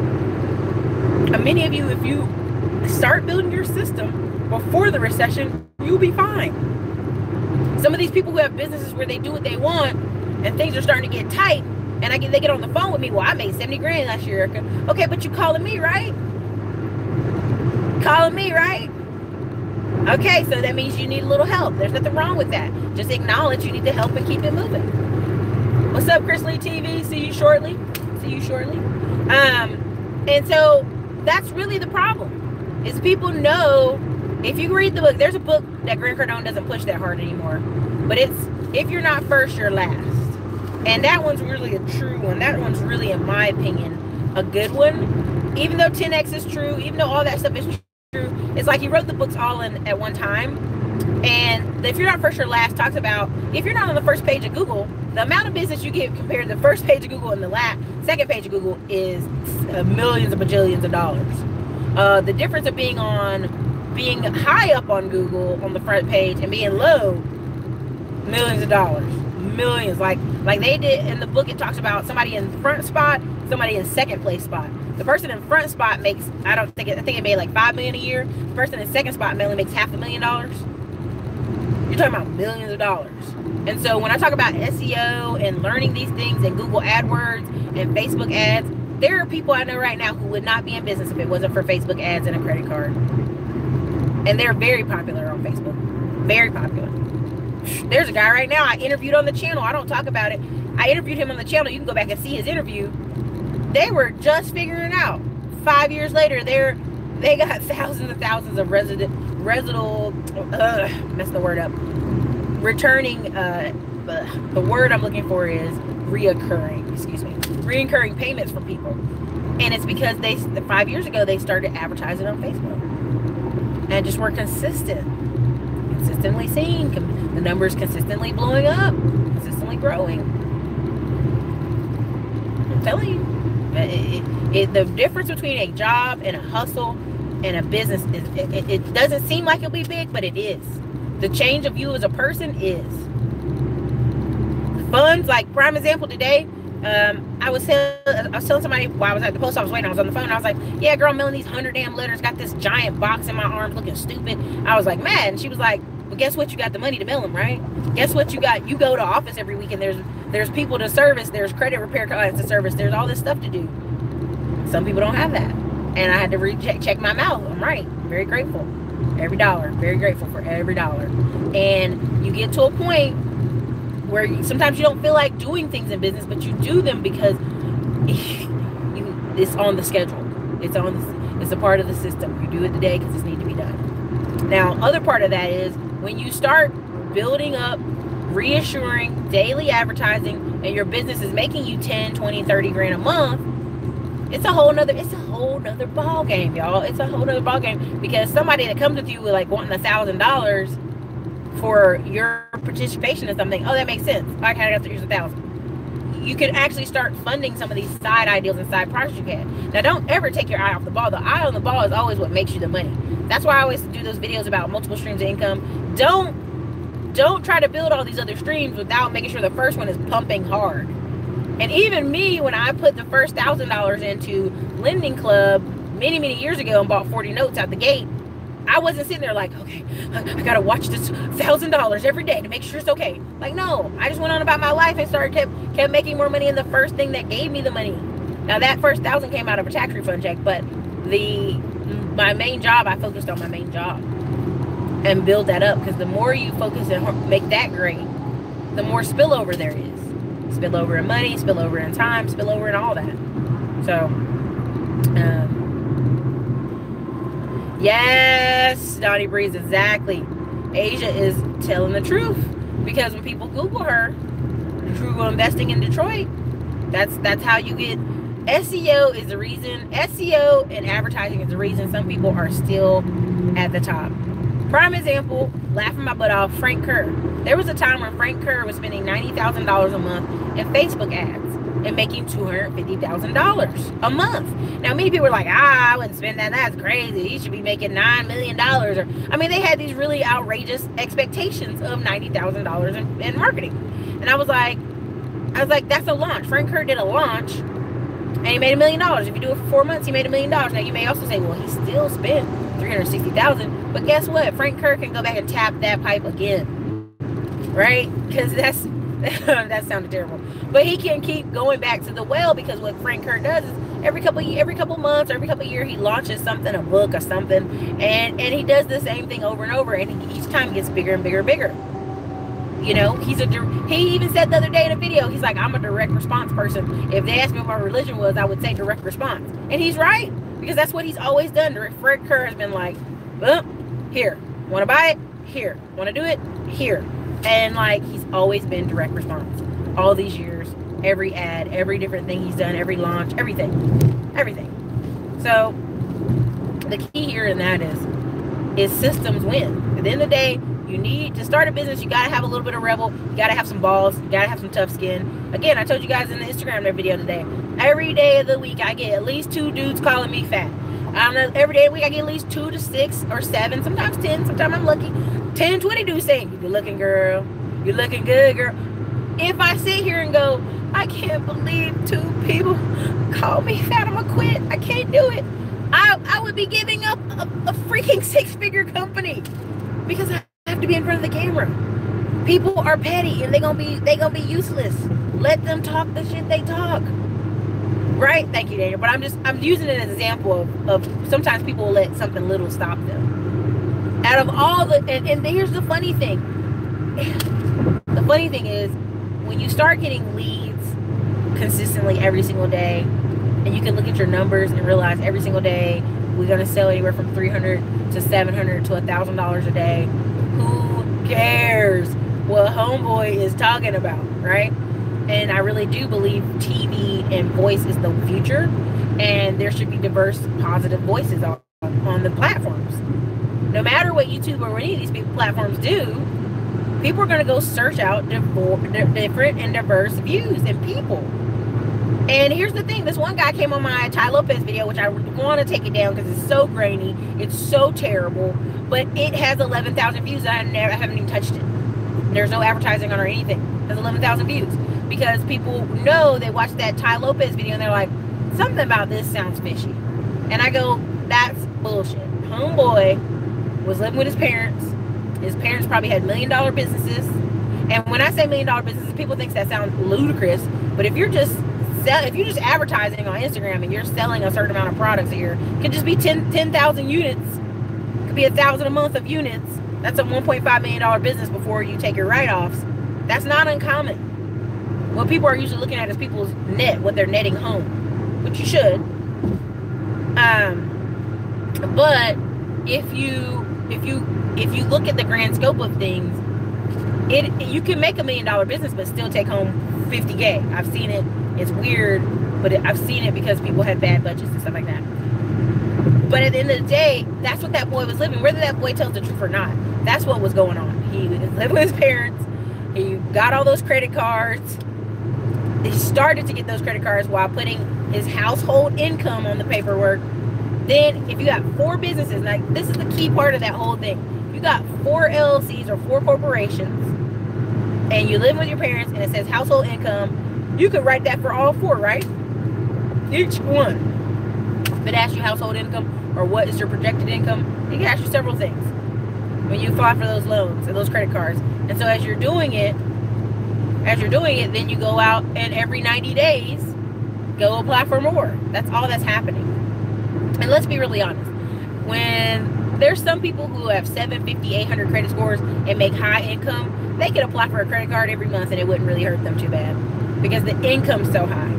And many of you, if you start building your system before the recession, you'll be fine. Some of these people who have businesses where they do what they want and things are starting to get tight, and they get on the phone with me. Well, I made 70 grand last year, Erica. Okay, but you calling me, right? Calling me, right? Okay, so that means you need a little help. There's nothing wrong with that. Just acknowledge you need the help and keep it moving. What's up, Chris Lee TV? See you shortly. See you shortly. And so that's really the problem. Is people know, if you read the book, there's a book that Grant Cardone doesn't push that hard anymore. But it's If You're Not First, You're Last. And that one's really a true one. That one's really, in my opinion, a good one. Even though 10X is true, even though all that stuff is true, it's like he wrote the books all in at one time. And If You're Not First, You're Last talks about, if you're not on the first page of Google, the amount of business you get compared to the first page of Google and the second page of Google is millions and bajillions of dollars. The difference of being high up on Google on the front page and being low, millions of dollars. Millions. Like they did in the book, it talks about somebody in front spot, somebody in second place spot. The person in front spot makes, I think it made like $5 million a year. The person in second spot only makes $500,000. You're talking about millions of dollars. And so when I talk about SEO and learning these things and Google AdWords and Facebook ads, there are people I know right now who would not be in business if it wasn't for Facebook ads and a credit card. And they're very popular on Facebook. Very popular. There's a guy right now I interviewed on the channel. I don't talk about it. I interviewed him on the channel. You can go back and see his interview. They were just figuring out. 5 years later, they got thousands and thousands of returning, the word I'm looking for is reoccurring payments from people. And it's because 5 years ago, they started advertising on Facebook and just were consistently seen, the numbers consistently blowing up, consistently growing. I'm telling you, the difference between a job and a hustle and a business is, it doesn't seem like it'll be big, but it is. The change of you as a person is. Funds, like prime example today, I was telling somebody while I was at the post office waiting, I was on the phone, I was like, yeah, girl, I'm mailing these 100 damn letters, got this giant box in my arms looking stupid. I was like, mad. And she was like, well, guess what? You got the money to mail them, right? Guess what you got? You go to office every week and there's people to service, there's credit repair clients to service, there's all this stuff to do. Some people don't have that. And I had to check my mouth. I'm right. Very grateful. Every dollar. Very grateful for every dollar. And you get to a point where sometimes you don't feel like doing things in business, but you do them because it's on the schedule. It's a part of the system. You do it today because it needs to be done. Now, other part of that is when you start building up reassuring daily advertising, and your business is making you 10, 20, 30 grand a month, it's a whole nother ball game, y'all. It's a whole nother ball game, because somebody that comes with you with like wanting $1,000 for your participation in something, oh, that makes sense. I got here's $1,000. You can actually start funding some of these side ideas and side projects you can. Now, don't ever take your eye off the ball. The eye on the ball is always what makes you the money. That's why I always do those videos about multiple streams of income. Don't try to build all these other streams without making sure the first one is pumping hard. And even me, when I put the first $1,000 into Lending Club many years ago and bought 40 notes out the gate, I wasn't sitting there like, okay, I gotta watch this $1,000 every day to make sure it's okay. Like, no, I just went on about my life and kept making more money in the first thing that gave me the money. Now, that first $1,000 came out of a tax refund check, but my main job, I focused on my main job and build that up, because the more you focus and make that great, the more spillover there is. Spillover in money, spillover in time, spillover in all that. So, yes, Donnie Breeze, exactly. Asia is telling the truth, because when people Google her, True Investing in Detroit, that's how you get. SEO is the reason. SEO and advertising is the reason some people are still at the top. Prime example, laughing my butt off, Frank Kerr. There was a time when Frank Kerr was spending $90,000 a month in Facebook ads and making $250,000 a month. Now, many people were like, I wouldn't spend that. That's crazy. He should be making $9 million. Or, I mean, they had these really outrageous expectations of $90,000 in marketing. And I was like, that's a launch. Frank Kerr did a launch and he made $1 million. If you do it for 4 months, he made $1 million. Now, you may also say, well, he still spent $360,000. But guess what? Frank Kerr can go back and tap that pipe again. Right? Because that sounded terrible. But he can keep going back to the well, because what Frank Kerr does is every couple months or every couple years he launches something, a book or something, and he does the same thing over and over, and each time gets bigger and bigger and bigger. You know, he even said the other day in a video, he's like, I'm a direct response person. If they asked me what my religion was, I would say direct response. And he's right, because that's what he's always done. Frank Kerr has been like, well, here, want to buy it? Here. Want to do it? Here. And like, he's always been direct response all these years. Every ad, every different thing he's done, every launch, everything. So the key here in that is systems win. At the end of the day, you need to start a business. You got to have a little bit of rebel. You got to have some balls. You got to have some tough skin. Again, I told you guys in the Instagram video today, every day of the week I get at least 2 dudes calling me fat. Every day of the week I get at least 2 to 6 or 7, sometimes 10. Sometimes I'm lucky. 10, 20 dudes saying, you're looking, girl. You're looking good, girl. If I sit here and go, I can't believe 2 people call me fat, I'm gonna quit. I can't do it. I would be giving up a freaking 6-figure company, because I have to be in front of the camera. People are petty and they gonna be useless. Let them talk the shit they talk. Right? Thank you, Daniel. But I'm using it as an example of sometimes people will let something little stop them. Out of all the, and here's the funny thing. The funny thing is, when you start getting leads consistently every single day, and you can look at your numbers and realize every single day we're going to sell anywhere from $300 to $700 to $1,000 a day. Who cares what homeboy is talking about, right? And I really do believe TV and voice is the future, and there should be diverse, positive voices on the platforms. No matter what YouTube or any of these platforms do, people are going to go search out different and diverse views and people. And here's the thing. This one guy came on my Tai Lopez video, which I want to take it down because it's so grainy. It's so terrible. But it has 11,000 views. I haven't even touched it. There's no advertising on or anything. It has 11,000 views. Because people know, they watch that Tai Lopez video and they're like, something about this sounds fishy. And I go, that's bullshit. Homeboy was living with his parents. His parents probably had $1 million businesses. And when I say $1 million businesses, people think that sounds ludicrous. But if you're just advertising on Instagram and you're selling a certain amount of products a year, it could just be 10,000 units. It could be 1,000 a month of units. That's a $1.5 million business before you take your write-offs. That's not uncommon. What people are usually looking at is people's net, what they're netting home, which you should. But if you look at the grand scope of things, You can make $1 million business but still take home 50K. I've seen it. It's weird, but I've seen it because people had bad budgets and stuff like that. But at the end of the day, that's what that boy was living. Whether that boy tells the truth or not, that's what was going on. He was living with his parents. He got all those credit cards. He started to get those credit cards while putting his household income on the paperwork. Then if you got 4 businesses, like this is the key part of that whole thing. You got 4 LLCs or 4 corporations and you live with your parents and it says household income, you could write that for all 4, right? Each one. If it asks you household income or what is your projected income, it can ask you several things when you apply for those loans and those credit cards. And so as you're doing it, then you go out and every 90 days go apply for more. That's all that's happening. And let's be really honest, when there's some people who have 750, 800 credit scores and make high income, they could apply for a credit card every month and it wouldn't really hurt them too bad because the income's so high.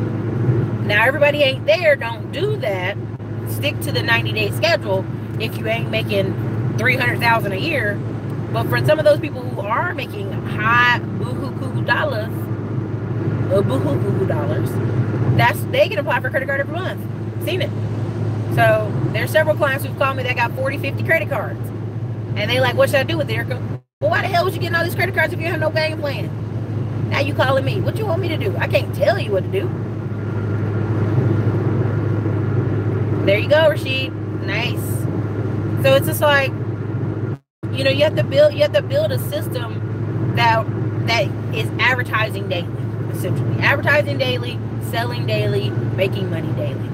Now everybody ain't there. Don't do that. Stick to the 90-day schedule if you ain't making $300,000 a year. But for some of those people who are making high boo-hoo-hoo dollars, they can apply for a credit card every month. Seen it. So there's several clients who've called me that got 40, 50 credit cards. And they like, what should I do with it, Erica? Well, why the hell would you get all these credit cards if you have no game plan? Now you calling me. What you want me to do? I can't tell you what to do. There you go, Rashid. Nice. So it's just like, you know, you have to build a system that is advertising daily, essentially. Advertising daily, selling daily, making money daily.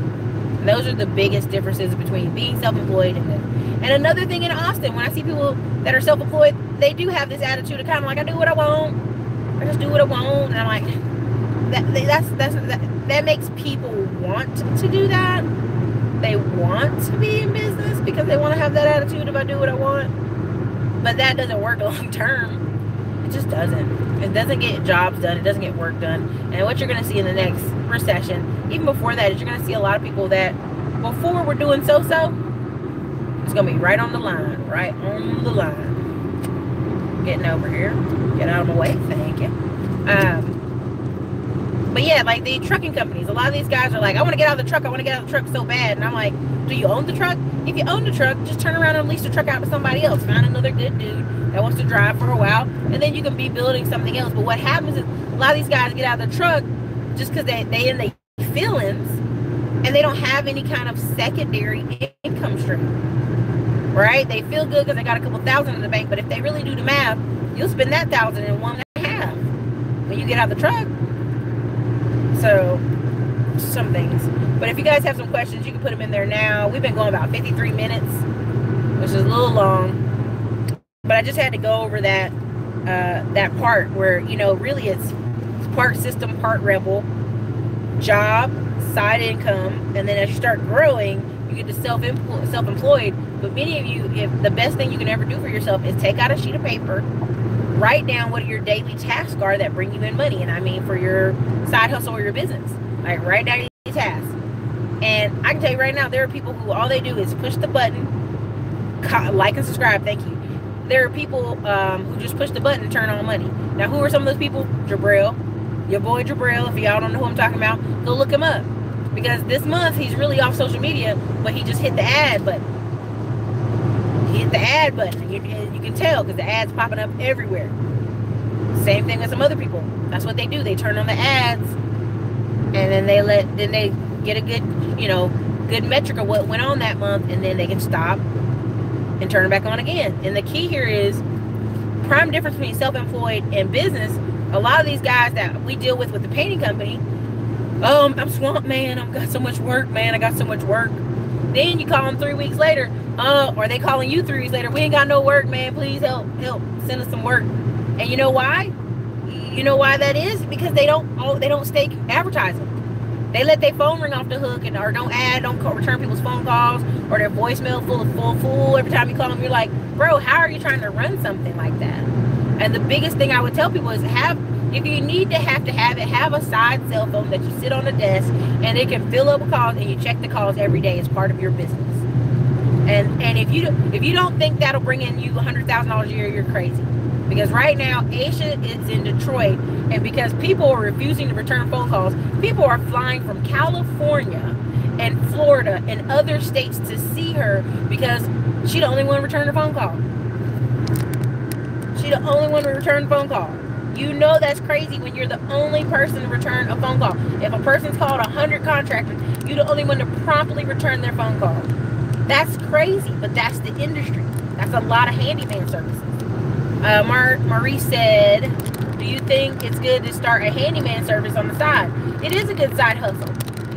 And those are the biggest differences between being self-employed and another thing in Austin, when I see people that are self-employed, they do have this attitude of kind of like, I do what I want. I just do what I want. And I'm like, that makes people want to do that. They want to be in business because they want to have that attitude of I do what I want. But that doesn't work long term. It just doesn't. It doesn't get jobs done. It doesn't get work done. And what you're going to see in the next recession, even before that, is you're going to see a lot of people that before we're doing so-so, it's going to be right on the line. Right on the line. Getting over here. Get out of my way. Thank you. But yeah, like the trucking companies, a lot of these guys are like, I want to get out of the truck. I want to get out of the truck so bad. And I'm like, do you own the truck? If you own the truck, just turn around and lease the truck out to somebody else. Find another good dude that wants to drive for a while. And then you can be building something else. But what happens is a lot of these guys get out of the truck just because they in their feelings and they don't have any kind of secondary income stream. Right? They feel good because they got a couple thousand in the bank. But if they really do the math, you'll spend that $1,000 in 1.5 when you get out of the truck. So, some things. But if you guys have some questions, you can put them in there now. We've been going about 53 minutes, which is a little long. But I just had to go over that that part where, you know, really it's part system, part rebel, job, side income, and then as you start growing, you get to self-employed. But many of you, if the best thing you can ever do for yourself is take out a sheet of paper, write down what your daily tasks are that bring you in money. And I mean for your side hustle or your business. Like write down your tasks. And I can tell you right now, there are people who all they do is push the button, like and subscribe, thank you. There are people who just push the button and turn on money. Now who are some of those people? Jabril, your boy Jabril. If y'all don't know who I'm talking about, go look him up. Because this month he's really off social media, but he just hit the ad button. He hit the ad button. You can tell because the ad's popping up everywhere. Same thing with some other people. That's what they do. They turn on the ads, and then they get a good, you know, good metric of what went on that month, and then they can stop and turn it back on again. And the key here is prime difference between self-employed and business. A lot of these guys that we deal with the painting company, I'm swamped, man. I've got so much work, man. I got so much work. Then you call them 3 weeks later, or they calling you 3 weeks later. We ain't got no work, man. Please help, send us some work. And you know why? You know why that is? Because they don't stay advertising. They let their phone ring off the hook or don't return people's phone calls or their voicemail full. Every time you call them, you're like, bro, how are you trying to run something like that? And the biggest thing I would tell people is if you need to have it, have a side cell phone that you sit on the desk and it can fill up with calls and you check the calls every day as part of your business. And if you don't think that'll bring in you $100,000 a year, you're crazy. Because right now, Aisha is in Detroit, and because people are refusing to return phone calls, people are flying from California and Florida and other states to see her because she the only one to return a phone call. She the only one to return a phone call. You know that's crazy when you're the only person to return a phone call. If a person's called 100 contractors, you're the only one to promptly return their phone call. That's crazy, but that's the industry. That's a lot of handyman services. Marie said, do you think it's good to start a handyman service on the side? It is a good side hustle.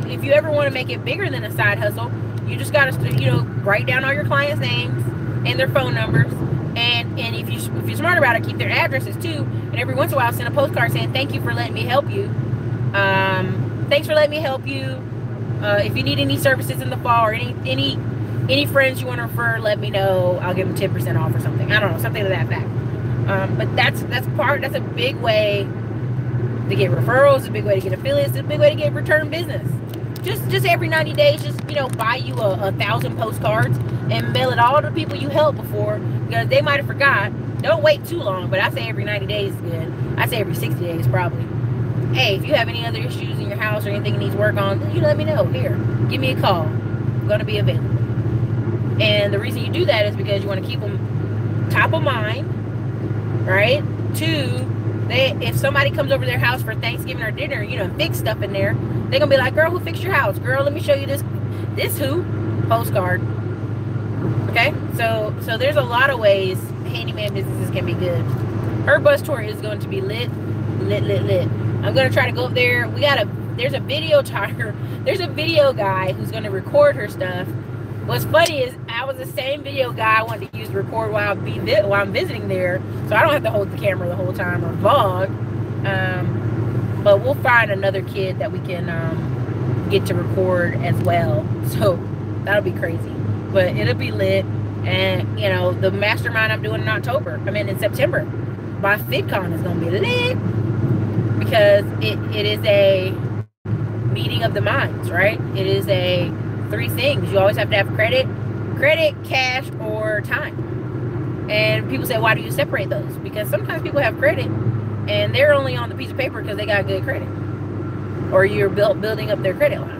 If you ever want to make it bigger than a side hustle, you just got to, you know, write down all your clients' names and their phone numbers. And if you're smart about it, keep their addresses too. And every once in a while, send a postcard saying, thank you for letting me help you. Thanks for letting me help you. If you need any services in the fall or any friends you want to refer, let me know. I'll give them 10% off or something. I don't know, something to that fact. But that's a big way to get referrals, a big way to get affiliates, a big way to get return business. Just every 90 days, just, you know, buy you 1,000 postcards and mail it all to the people you helped before, because they might have forgot. Don't wait too long, but I say every 90 days is good. I say every 60 days probably. Hey, if you have any other issues in your house or anything that needs work on, you let me know. Here, give me a call. I'm going to be available. And the reason you do that is because you want to keep them top of mind. Right? 2, if somebody comes over their house for Thanksgiving or dinner, you know, fix stuff in there, they're gonna be like, girl, who fixed your house? Girl, let me show you this who postcard. Okay, so there's a lot of ways handyman businesses can be good. Her bus tour is going to be lit. I'm gonna try to go up there. There's a video timer. There's a video guy who's gonna record her stuff. What's funny is I was the same video guy I wanted to use to record while I'm visiting there, so I don't have to hold the camera the whole time or vlog. But we'll find another kid that we can get to record as well. So that'll be crazy, but it'll be lit. And you know, the mastermind I'm doing in September, my FitCon is gonna be lit because it is a meeting of the minds, right? It is a 3 things. You always have to have credit, cash, or time. And people say, why do you separate those? Because sometimes people have credit and they're only on the piece of paper because they got good credit, or you're building up their credit lines.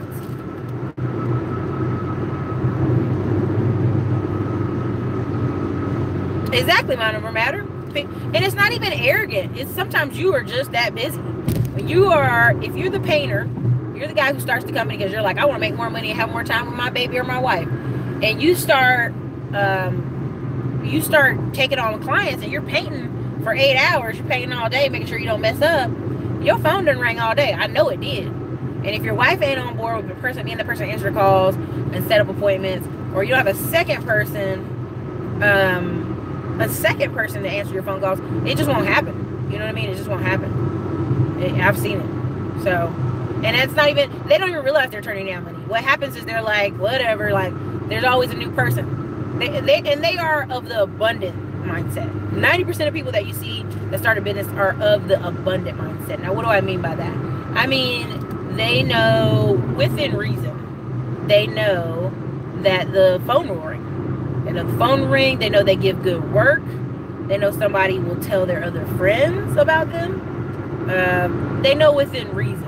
Exactly, my number matter. And it's not even arrogant. It's sometimes you are just that busy. When if you're the painter, you're the guy who starts the company because you're like, I want to make more money and have more time with my baby or my wife. And you start taking on clients and you're painting for 8 hours. You're painting all day, making sure you don't mess up. Your phone doesn't ring all day. I know it did. And if your wife ain't on board with the person, being the person to answer calls and set up appointments, or you don't have a second person to answer your phone calls, it just won't happen. You know what I mean? It just won't happen. I've seen it. So. And it's not even, they don't even realize they're turning down money. What happens is they're like, whatever, like, there's always a new person. They are of the abundant mindset. 90% of people that you see that start a business are of the abundant mindset. Now, what do I mean by that? I mean, they know, within reason, they know that the phone will ring. They know the phone will ring. They know they give good work. They know somebody will tell their other friends about them. They know within reason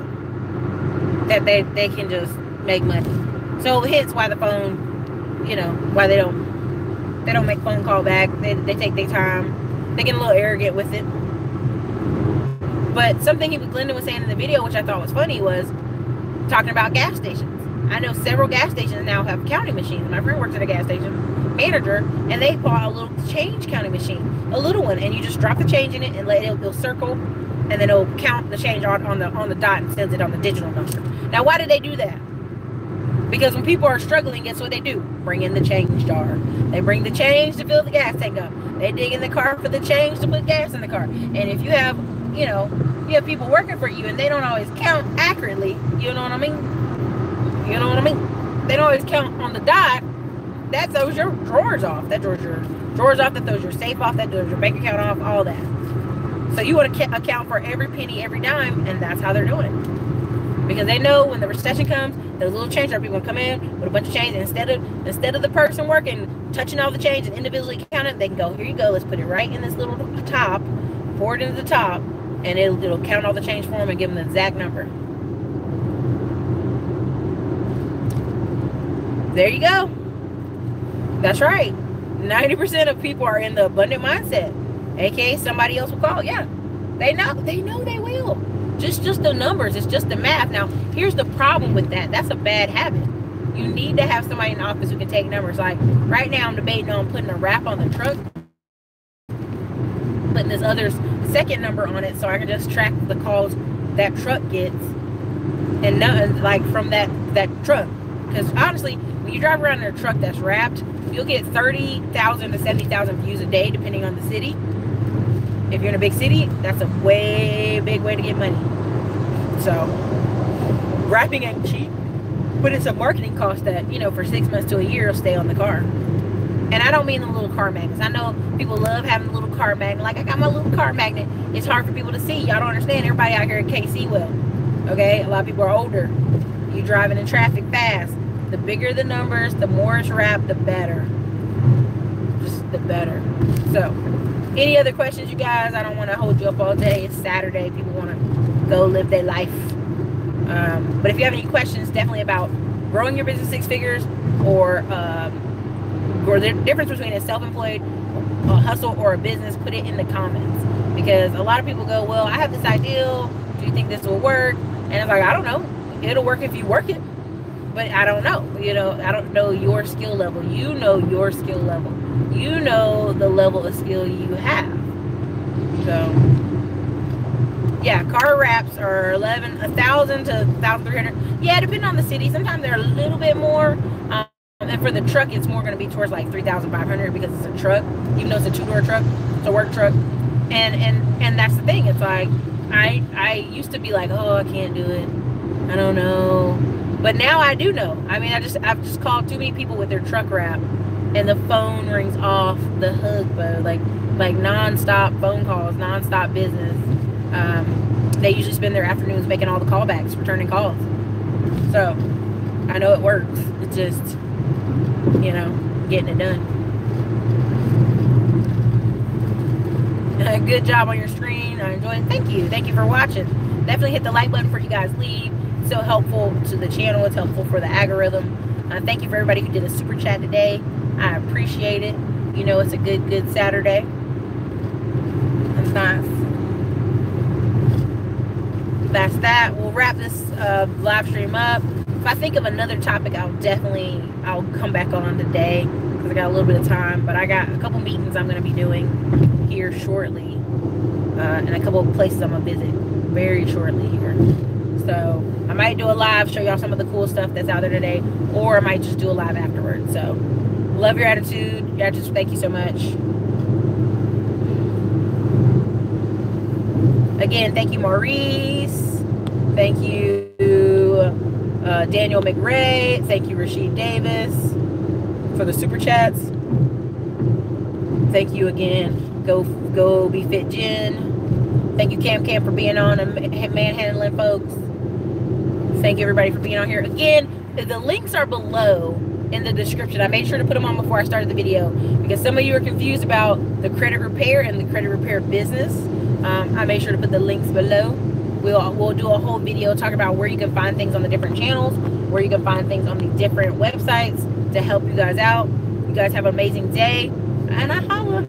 that they can just make money. So hence why the phone, you know, why they don't make phone call back. They take their time. They get a little arrogant with it. But something Glenda was saying in the video, which I thought was funny, was talking about gas stations. I know several gas stations now have counting machines. My friend works at a gas station manager, and they bought a little change counting machine, a little one, and you just drop the change in it and it'll circle, and then it'll count the change on the dot and sends it on the digital number. Now, why did they do that? Because when people are struggling, guess what they do? Bring in the change jar. They bring the change to fill the gas tank up. They dig in the car for the change to put gas in the car. And if you have, you know, you have people working for you and they don't always count accurately, you know what I mean? You know what I mean? They don't always count on the dot. That throws your drawers off. That throws your drawers off. That throws your safe off. That throws your bank account off. All that. So you want to account for every penny, every dime, and that's how they're doing it. Because they know when the recession comes, Those little change jar people come in with a bunch of change, and instead of the person working, touching all the change and individually counting, they can go, here you go, let's put it right in this little top, pour it into the top, and it'll count all the change for them and give them the exact number. There you go. That's right. 90% of people are in the abundant mindset. AKA somebody else will call. Yeah. They know they will. Just the numbers. It's just the math. Now, here's the problem with that. That's a bad habit. You need to have somebody in the office who can take numbers. Like right now I'm debating on putting a wrap on the truck, putting this other second number on it so I can just track the calls that truck gets and nothing like from that truck. Because honestly, when you drive around in a truck that's wrapped, you'll get 30,000 to 70,000 views a day depending on the city. If you're in a big city, that's a way big way to get money. So wrapping ain't cheap, but it's a marketing cost that, you know, for 6 months to a year will stay on the car. And I don't mean the little car magnets. I know people love having a little car magnet. Like, I got my little car magnet. It's hard for people to see. Y'all don't understand. Everybody out here can't see well. Okay? A lot of people are older. You driving in traffic fast. The bigger the numbers, the more it's wrapped, the better. Just the better. So, any other questions, you guys? I don't want to hold you up all day. It's Saturday. People want to go live their life. But if you have any questions, definitely about growing your business 6 figures or the difference between a self-employed, a hustle, or a business, put it in the comments. Because a lot of people go, well, I have this idea. Do you think this will work? And it's like, I don't know. It'll work if you work it. But I don't know. You know, I don't know your skill level. You know your skill level. You know the level of skill you have. So, yeah, car wraps are 1,000 to 1,300. Yeah, depending on the city. Sometimes they're a little bit more. And for the truck, it's more going to be towards like 3,500 because it's a truck. Even though it's a 2-door truck, it's a work truck. And that's the thing. It's like I used to be like, oh, I can't do it. I don't know. But now I do know. I mean, I've just called too many people with their truck wrap, and the phone rings off the hook, but like non-stop phone calls, non-stop business. They usually spend their afternoons making all the callbacks, returning calls. So I know it works. It's just, you know, getting it done. Good job on your screen. I enjoyed it. Thank you. Thank you for watching. Definitely hit the like button for you guys leave. So helpful to the channel. It's helpful for the algorithm. Thank you for everybody who did a super chat today. I appreciate it. You know, it's a good Saturday. That's nice. That's that. We'll wrap this live stream up. If I think of another topic, I'll come back on today because I got a little bit of time. But I got a couple meetings I'm going to be doing here shortly, and a couple of places I'm going to visit very shortly here. So I might do a live, show y'all some of the cool stuff that's out there today, or I might just do a live afterwards. So love your attitude. Yeah, just thank you so much. Again, thank you, Maurice. Thank you, Daniel McRae. Thank you, Rasheed Davis, for the super chats. Thank you again, Go Be Fit Jen. Thank you, Cam for being on and manhandling folks. Thank you, everybody, for being on here. Again, the links are below in the description. I made sure to put them on before I started the video because some of you are confused about the credit repair and the credit repair business. I made sure to put the links below. We'll do a whole video talking about where you can find things on the different channels, where you can find things on the different websites to help you guys out. You guys have an amazing day, and I holla.